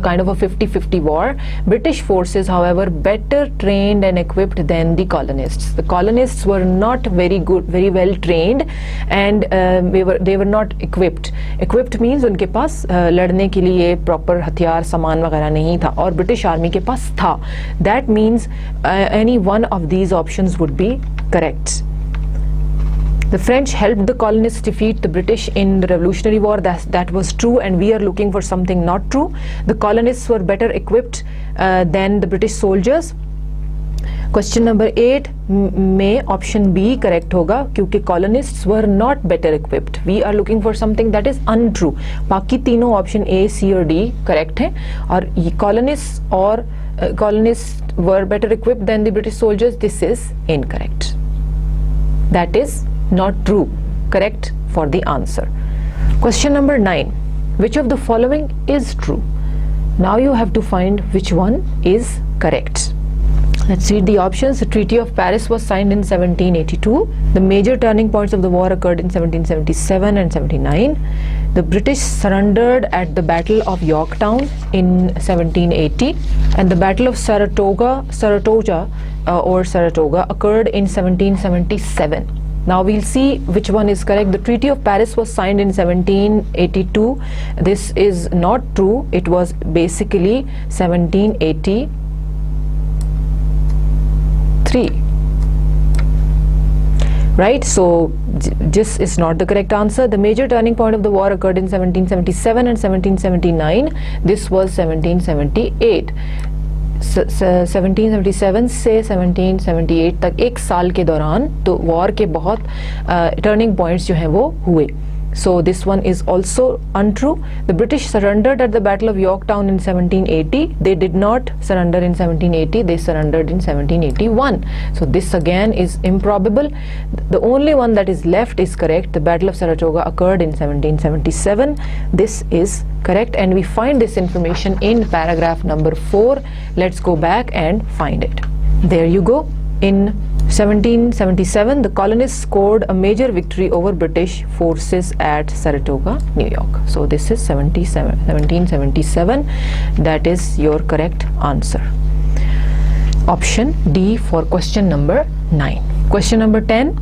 kind of a 50-50 war. British forces, however, better trained and equipped than the colonists. The colonists were not very well trained, and they were not equipped. Equipped means उनके पास लड़ने के लिए proper हथियार सामान वगैरह नहीं था, और British Army के पास था. That means any one of these options would be correct. The French helped the colonists defeat the British in the Revolutionary War. That was true, and we are looking for something not true. The colonists were better equipped than the British soldiers. Question number 8 में option B correct होगा, क्योंकि colonists were not better equipped. We are looking for something that is untrue. बाकी तीनों option A, C और D correct हैं, और colonists were better equipped than the British soldiers. This is incorrect. That is not true. Correct for the answer. Question number 9. Which of the following is true? Now you have to find which one is correct. Let's read the options. The Treaty of Paris was signed in 1782. The major turning points of the war occurred in 1777 and 79. The British surrendered at the Battle of Yorktown in 1780, and the Battle of Saratoga occurred in 1777. Now we'll see which one is correct. The Treaty of Paris was signed in 1782. This is not true. It was basically 1783. Right, so this is not the correct answer. The major turning point of the war occurred in 1777 and 1779. This was 1778. 1777 से 1778 तक एक साल के दौरान तो war के बहुत turning points जो हैं वो हुए. So this one is also untrue. The British surrendered at the Battle of Yorktown in 1780. They did not surrender in 1780. They surrendered in 1781. So this again is improbable. The only one that is left is correct. The Battle of Saratoga occurred in 1777. This is correct, and we find this information in paragraph number 4. Let's go back and find it. There you go. In 1777, the colonists scored a major victory over British forces at Saratoga, New York. So this is 1777. That is your correct answer. Option D for question number 9. Question number 10.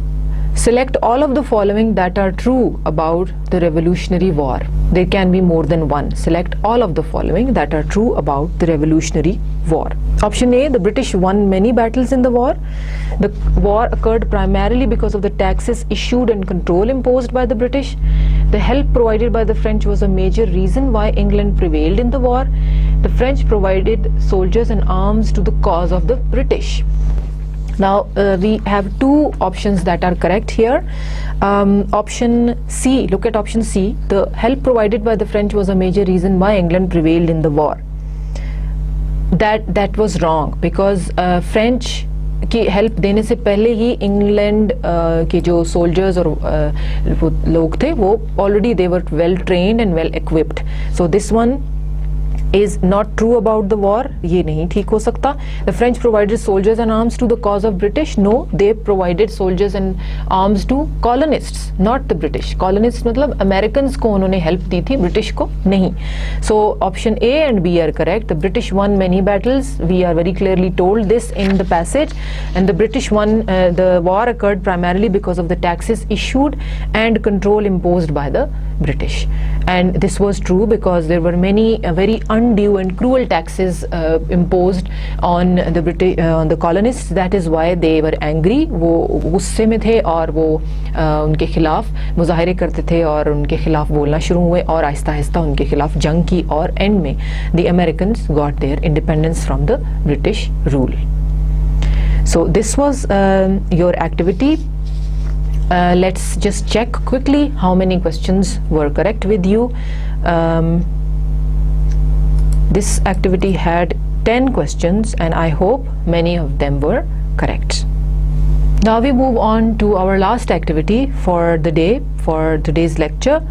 Select all of the following that are true about the Revolutionary War. There can be more than one. Select all of the following that are true about the Revolutionary War. Option A, the British won many battles in the war. The war occurred primarily because of the taxes issued and control imposed by the British. The help provided by the French was a major reason why England prevailed in the war. The French provided soldiers and arms to the cause of the British. Now we have two options that are correct here. Option C, look at option C. The help provided by the French was a major reason why England prevailed in the war. That was wrong, because French की help देने से पहले ही England के जो soldiers और वो लोग थे वो already they were well trained and well equipped. So this one is not true about the war. ये नहीं ठीक हो सकता. The French provided soldiers and arms to the cause of British. No, they provided soldiers and arms to colonists, not the British. Colonists मतलब Americans को उन्होंने help दी थी, British को नहीं. So option A and B are correct. The British won many battles. We are very clearly told this in the passage. And the British won, the war occurred primarily because of the taxes issued and control imposed by the British. And this was true because there were many very undue and cruel taxes imposed on the colonists. That is why they were angry. वो गुस्से में थे और वो उनके खिलाफ मुजाहरे करते थे और उनके खिलाफ बोलना शुरू हुए और आहिस्ता आहिस्ता उनके खिलाफ जंग की और एंड में the Americans got their independence from the British rule. So this was your activity. Let's just check quickly how many questions were correct with you. This activity had 10 questions and I hope many of them were correct. Now we move on to our last activity for the day, for today's lecture.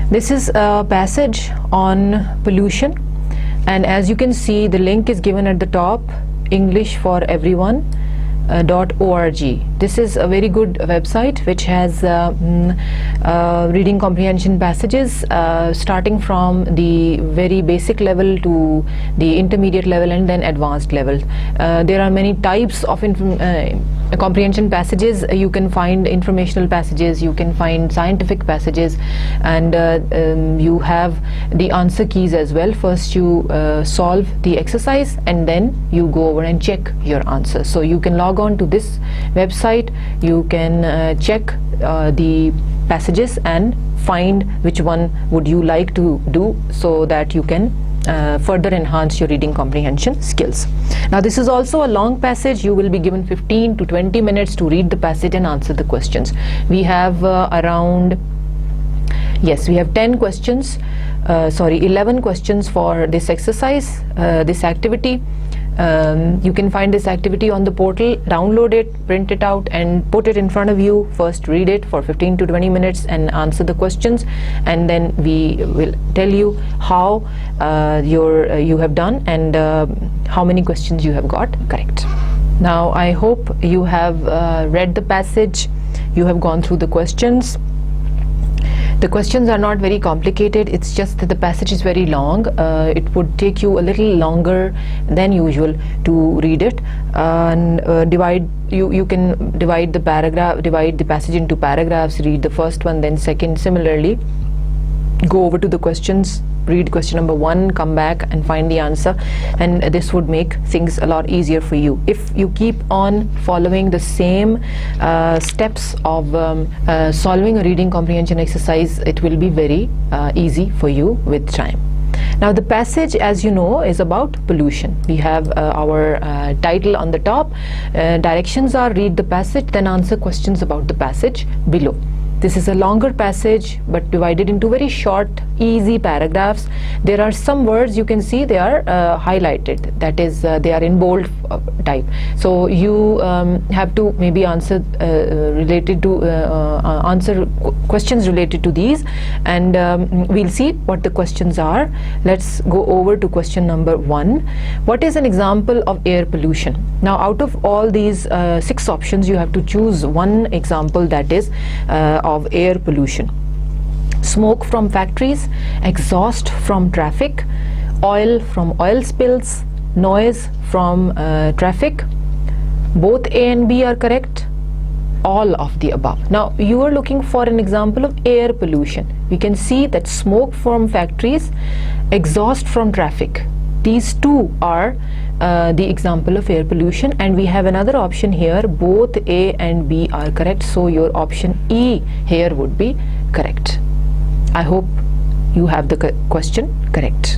This is a passage on pollution, and as you can see, the link is given at the top, englishforeveryone.org. This is a very good website which has reading comprehension passages starting from the very basic level to the intermediate level and then advanced level. There are many types of comprehension passages. You can find informational passages, you can find scientific passages, and you have the answer keys as well. First you solve the exercise and then you go over and check your answer. So you can log on to this website, you can check the passages and find which one would you like to do so that you can further enhance your reading comprehension skills. Now this is also a long passage. You will be given 15 to 20 minutes to read the passage and answer the questions. We have we have 10 questions, 11 questions for this exercise, this activity. You can find this activity on the portal, download it, print it out and put it in front of you. First read it for 15 to 20 minutes and answer the questions, and then we will tell you how you have done and how many questions you have got correct. Now I hope you have read the passage, you have gone through the questions. The questions are not very complicated, it's just that the passage is very long. It would take you a little longer than usual to read it, and you can divide the passage into paragraphs, read the first one, then second. Similarly, go over to the questions, read question number 1, come back and find the answer, and this would make things a lot easier for you. If you keep on following the same steps of solving a reading comprehension exercise, it will be very easy for you with time. Now the passage, as you know, is about pollution. We have our title on the top. Directions are read the passage, then answer questions about the passage below. This is a longer passage but divided into very short, easy paragraphs. There are some words you can see they are highlighted, that is they are in bold type. So you have to maybe answer questions related to these, and we'll see what the questions are. Let's go over to question number 1. What is an example of air pollution? Now out of all these 6 options, you have to choose one example that is of air pollution. Smoke from factories, exhaust from traffic, oil from oil spills, noise from traffic. Both A and B are correct. All of the above. Now you are looking for an example of air pollution. We can see that smoke from factories, exhaust from traffic, these two are the example of air pollution, and we have another option here. Both A and B are correct, so your option E here would be correct. I hope you have the question correct.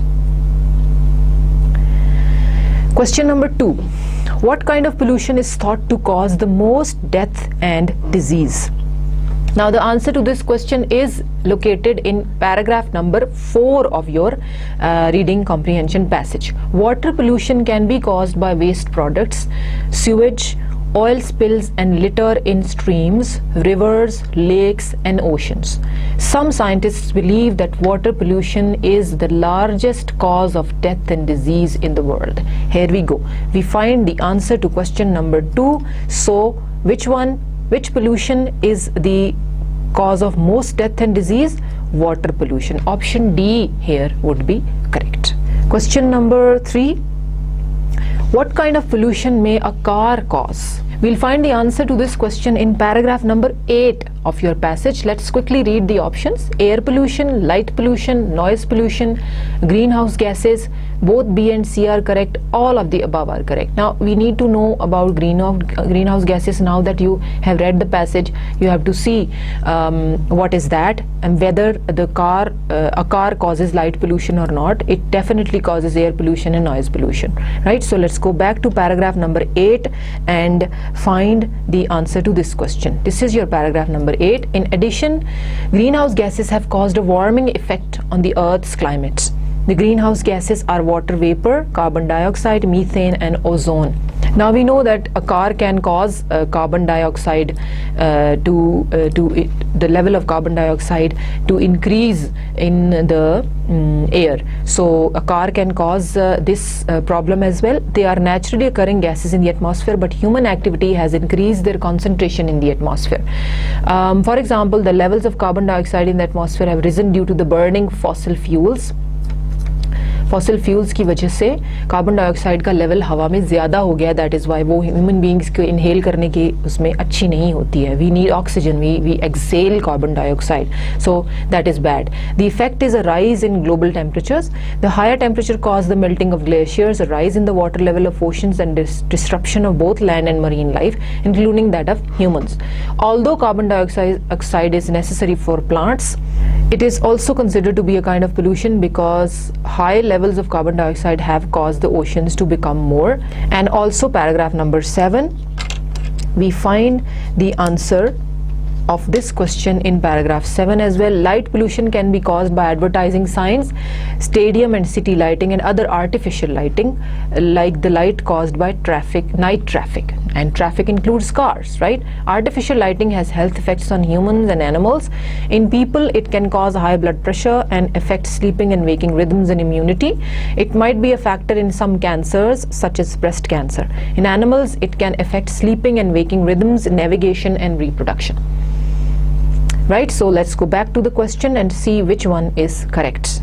Question number 2. What kind of pollution is thought to cause the most death and disease? Now the answer to this question is located in paragraph number 4 of your reading comprehension passage. Water pollution can be caused by waste products, sewage, oil spills and litter in streams, rivers, lakes and oceans. Some scientists believe that water pollution is the largest cause of death and disease in the world. Here we go. We find the answer to question number 2. So which pollution is the cause of most death and disease? Water pollution. Option D here would be correct. Question number 3. What kind of pollution may a car cause? We'll find the answer to this question in paragraph number 8 of your passage. Let's quickly read the options. Air pollution, light pollution, noise pollution, greenhouse gases. Both B and C are correct. All of the above are correct. Now we need to know about greenhouse gases. Now that you have read the passage, you have to see what is that and whether a car causes light pollution or not. It definitely causes air pollution and noise pollution, right? So let's go back to paragraph number 8 and find the answer to this question. This is your paragraph number 8. In addition, greenhouse gases have caused a warming effect on the Earth's climate. The greenhouse gases are water vapor, carbon dioxide, methane and ozone. Now we know that a car can cause carbon dioxide the level of carbon dioxide to increase in the air. So a car can cause this problem as well. They are naturally occurring gases in the atmosphere, but human activity has increased their concentration in the atmosphere. For example, the levels of carbon dioxide in the atmosphere have risen due to the burning fossil fuels. Fossil fuels की वजह से carbon dioxide का level हवा में ज़्यादा हो गया. That is why वो ह्यूमन बींग्स को इनहेल करने की उसमें अच्छी नहीं होती है. We need oxygen, we exhale carbon dioxide, so that is bad. The effect is a rise in global temperatures. The higher temperature cause the melting of glaciers, a rise in the water level of oceans and disruption of both land and marine life, including that of humans. Although carbon dioxide is necessary for plants, it is also considered to be a kind of pollution because high levels of carbon dioxide have caused the oceans to become more. And also paragraph number 7, we find the answer of this question in paragraph 7 as well. Light pollution can be caused by advertising signs, stadium and city lighting and other artificial lighting, like the light caused by night traffic, and traffic includes cars, right? Artificial lighting has health effects on humans and animals. In people, it can cause high blood pressure and affect sleeping and waking rhythms and immunity. It might be a factor in some cancers such as breast cancer. In animals, it can affect sleeping and waking rhythms, navigation and reproduction. Right, so let's go back to the question and see which one is correct.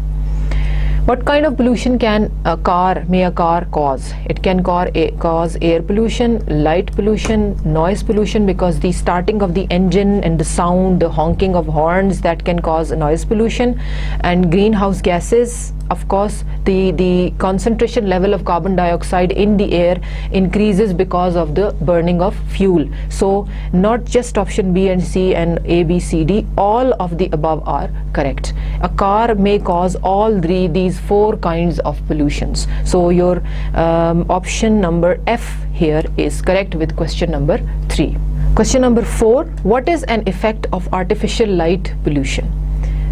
What kind of pollution may a car cause? It can cause air pollution, light pollution, noise pollution, because the starting of the engine and the sound, the honking of horns, that can cause noise pollution. And greenhouse gases, of course, the concentration level of carbon dioxide in the air increases because of the burning of fuel. So not just option B and C and A, B, C, D, all of the above are correct. A car may cause all these 4 kinds of pollutions. So your option number F here is correct with question number 3. Question number 4, what is an effect of artificial light pollution?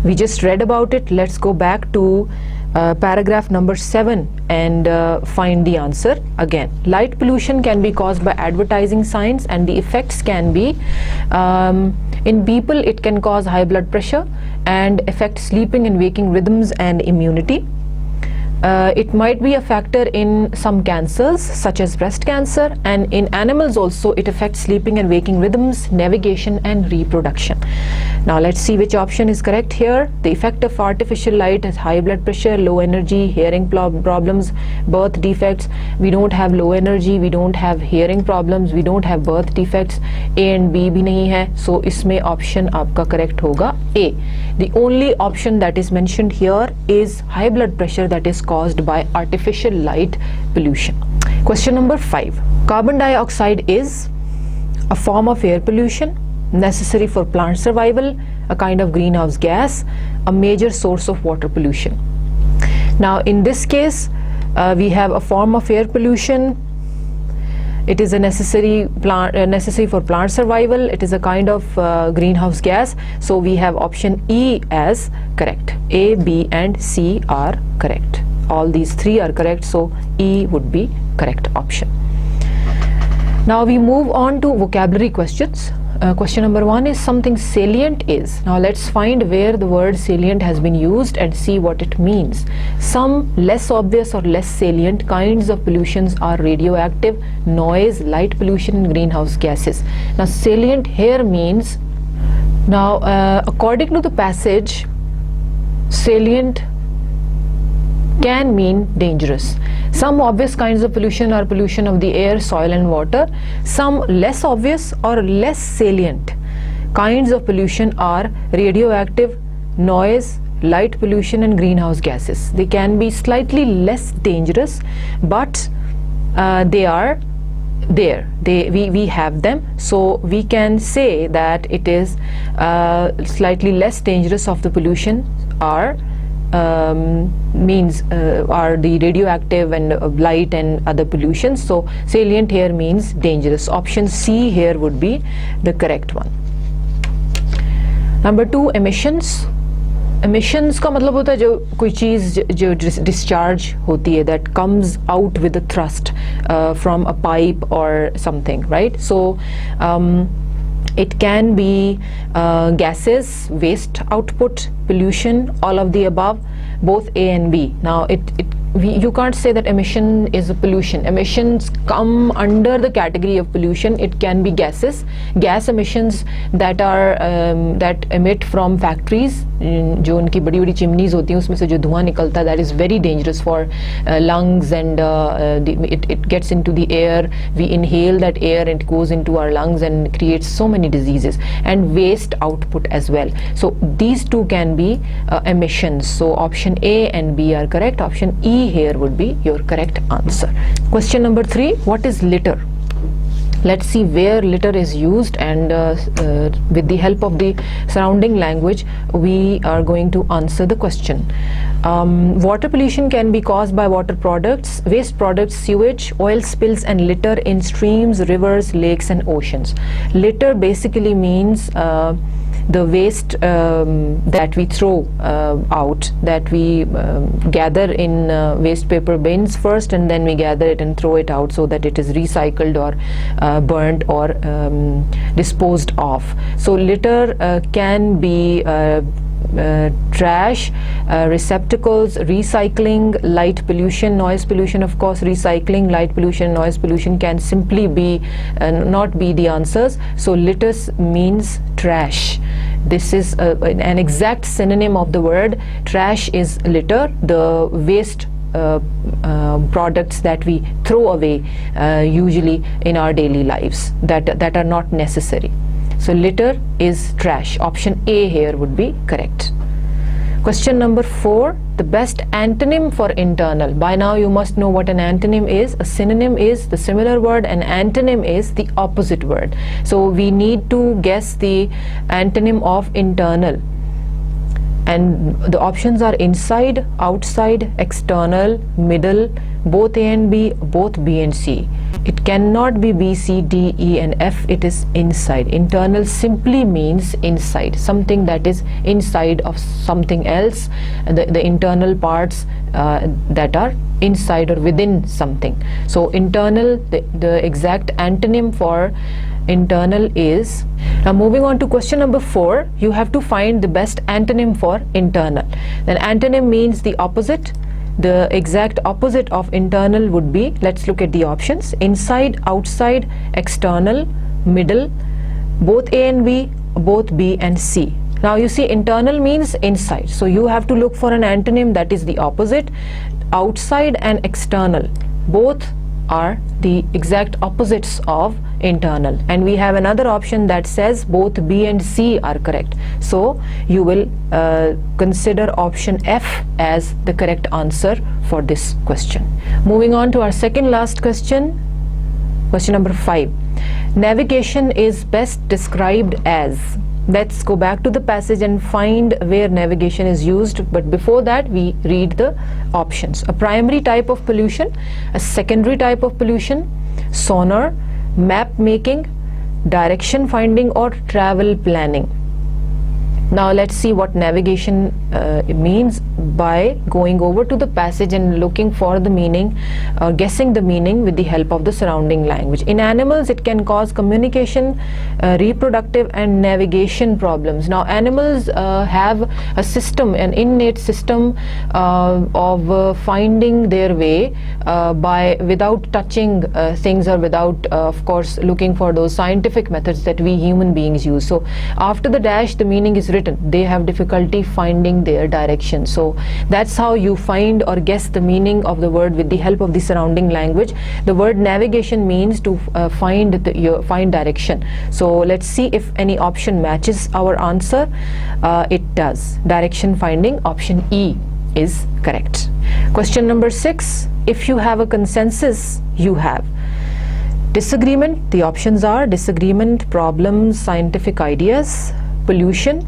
We just read about it. Let's go back to paragraph number 7 and find the answer again. Light pollution can be caused by advertising signs, and the effects can be in people, it can cause high blood pressure and affect sleeping and waking rhythms and immunity. It might be a factor in some cancers such as breast cancer, and in animals also it affects sleeping and waking rhythms, navigation and reproduction. Now let's see which option is correct here. The effect of artificial light is high blood pressure, low energy, hearing problems, birth defects. We don't have low energy, we don't have hearing problems, we don't have birth defects. A and B भी नहीं है, so इसमें option आपका correct होगा A. The only option that is mentioned here is high blood pressure, that is caused by artificial light pollution. Question number 5. Carbon dioxide is a form of air pollution, necessary for plant survival, a kind of greenhouse gas, a major source of water pollution. Now in this case, we have a form of air pollution. It is a necessary for plant survival. It is a kind of greenhouse gas. So we have option E as correct. A, B and C are correct. All these 3 are correct, so E would be correct option. Now we move on to vocabulary questions. Question number 1 is something salient is. Now let's find where the word salient has been used and see what it means. Some less obvious or less salient kinds of pollutions are radioactive, noise, light pollution and greenhouse gases. Now salient here means, now according to the passage, salient can mean dangerous. Some obvious kinds of pollution are pollution of the air, soil and water. Some less obvious or less salient kinds of pollution are radioactive, noise, light pollution and greenhouse gases. They can be slightly less dangerous, but they are there. We have them, so we can say that it is slightly less dangerous of the pollution are are the radioactive and light and other pollutions. So salient here means dangerous. Option C here would be the correct one. Number 2, emissions. Emissions का मतलब होता है जो कोई चीज़ जो discharge होती है, that comes out with a thrust from a pipe or something, right? So it can be gases, waste output, pollution, all of the above, both A and B. Now you can't say that emission is a pollution. Emissions come under the category of pollution. It can be gases, gas emissions that are that emit from factories, जो उनकी बड़ी बड़ी chimneys होती हैं उसमें से जो धुआं निकलता है, that is very dangerous for lungs, and it gets into the air. We inhale that air and it goes into our lungs and creates so many diseases, and waste output as well. So these two can be emissions. So option A and B are correct. Option E here would be your correct answer. Question number 3, what is litter? Let's see where litter is used, and with the help of the surrounding language we are going to answer the question. Water pollution can be caused by water products, waste products, sewage, oil spills and litter in streams, rivers, lakes and oceans. Litter basically means the waste that we throw out, that we gather in waste paper bins first, and then we gather it and throw it out so that it is recycled or burnt or disposed of. So litter can be trash, receptacles, recycling, light pollution, noise pollution. Of course, recycling, light pollution, noise pollution can simply be not be the answers. So litter means trash. This is an exact synonym of the word. Trash is litter, the waste products that we throw away usually in our daily lives that are not necessary. So litter is trash. Option A here would be correct. Question number 4, the best antonym for internal. By now you must know what an antonym is. A synonym is the similar word, and antonym is the opposite word. So we need to guess the antonym of internal. And the options are inside, outside, external, middle, both A and B, both B and C. It cannot be B, C, D, E and F. It is inside. Internal simply means inside, something that is inside of something else, the internal parts that are inside or within something. So internal, the exact antonym for internal is. Now moving on to question number 4, you have to find the best antonym for internal. Then antonym means the opposite. The exact opposite of internal would be, let's look at the options: inside, outside, external, middle, both A and B, both B and C. Now you see internal means inside, so you have to look for an antonym that is the opposite. Outside and external both are the exact opposites of internal, and we have another option that says both B and C are correct. So you will consider option F as the correct answer for this question. Moving on to our second last question, question number 5. Navigation is best described as. Let's go back to the passage and find where navigation is used, but before that we read the options. A primary type of pollution, a secondary type of pollution, sonar, map making, direction finding or travel planning. Now let's see what navigation means by going over to the passage and looking for the meaning, guessing the meaning with the help of the surrounding language. In animals it can cause communication, reproductive and navigation problems. Now animals have a system, an innate system of finding their way without touching things, or without of course looking for those scientific methods that we human beings use. So after the dash the meaning is written uncertain, they have difficulty finding their direction. So that's how you find or guess the meaning of the word with the help of the surrounding language. The word navigation means to find direction. So let's see if any option matches our answer. It does. Direction finding, option E is correct. Question number 6. If you have a consensus, you have disagreement. The options are disagreement, problems, scientific ideas, pollution,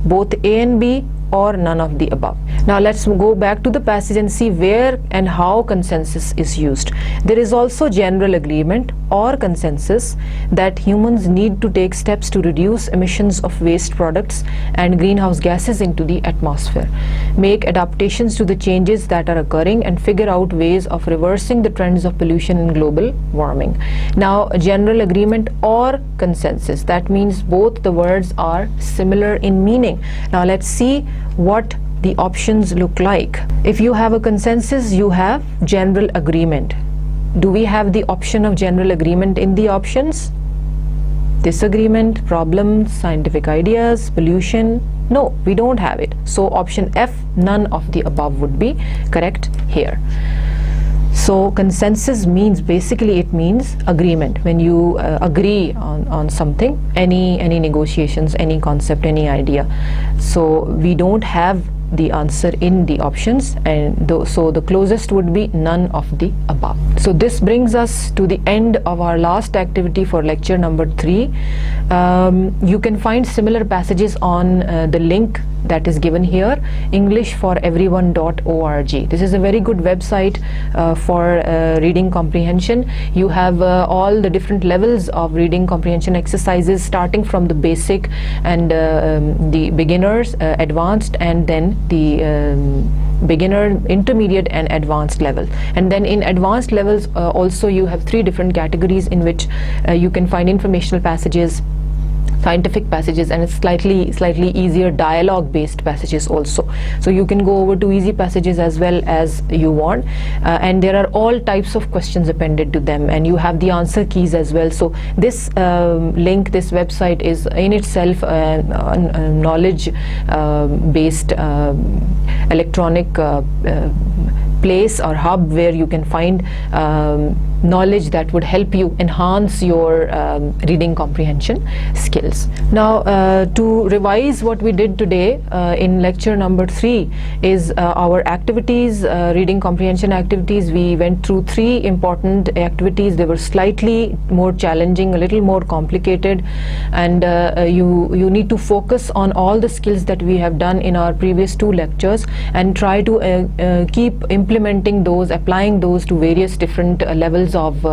both A and B, or none of the above. Now let's go back to the passage and see where and how consensus is used. There is also general agreement or consensus that humans need to take steps to reduce emissions of waste products and greenhouse gases into the atmosphere, make adaptations to the changes that are occurring, and figure out ways of reversing the trends of pollution and global warming. Now, general agreement or consensus, that means both the words are similar in meaning. Now let's see what the options look like. If you have a consensus, you have general agreement. Do we have the option of general agreement in the options? Disagreement, problems, scientific ideas, pollution? No, we don't have it. So option F, none of the above, would be correct here. So consensus means, basically it means agreement. When you agree on something, any negotiations, any concept, any idea. So we don't have the answer in the options, and so the closest would be none of the above. So this brings us to the end of our last activity for lecture number 3. You can find similar passages on the link that is given here, englishforeveryone.org. This is a very good website for reading comprehension. You have all the different levels of reading comprehension exercises, starting from the basic and the beginners, advanced, and then the beginner, intermediate, and advanced level. And then in advanced levels also you have 3 different categories in which you can find informational passages, scientific passages, and it's slightly easier dialogue based passages also. So you can go over to easy passages as well as you want, and there are all types of questions appended to them, and you have the answer keys as well. So this link, this website is in itself a knowledge based electronic place or hub where you can find knowledge that would help you enhance your reading comprehension skills. Now to revise what we did today in lecture number 3 is our activities, reading comprehension activities. We went through 3 important activities. They were slightly more challenging, a little more complicated, and you need to focus on all the skills that we have done in our previous 2 lectures and try to keep implementing those, applying those to various different levels of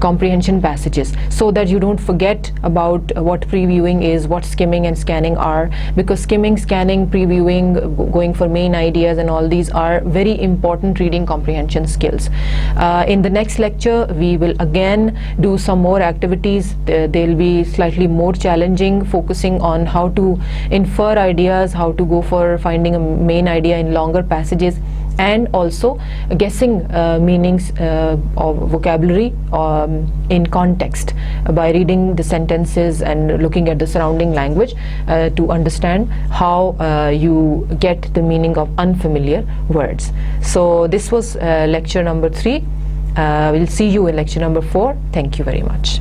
comprehension passages, so that you don't forget about what previewing is, what skimming and scanning are, because skimming, scanning, previewing, going for main ideas, and all these are very important reading comprehension skills. In the next lecture we will again do some more activities. They'll be slightly more challenging, focusing on how to infer ideas, how to go for finding a main idea in longer passages, and also guessing meanings of vocabulary in context by reading the sentences and looking at the surrounding language to understand how you get the meaning of unfamiliar words. So this was lecture number 3. We'll see you in lecture number 4. Thank you very much.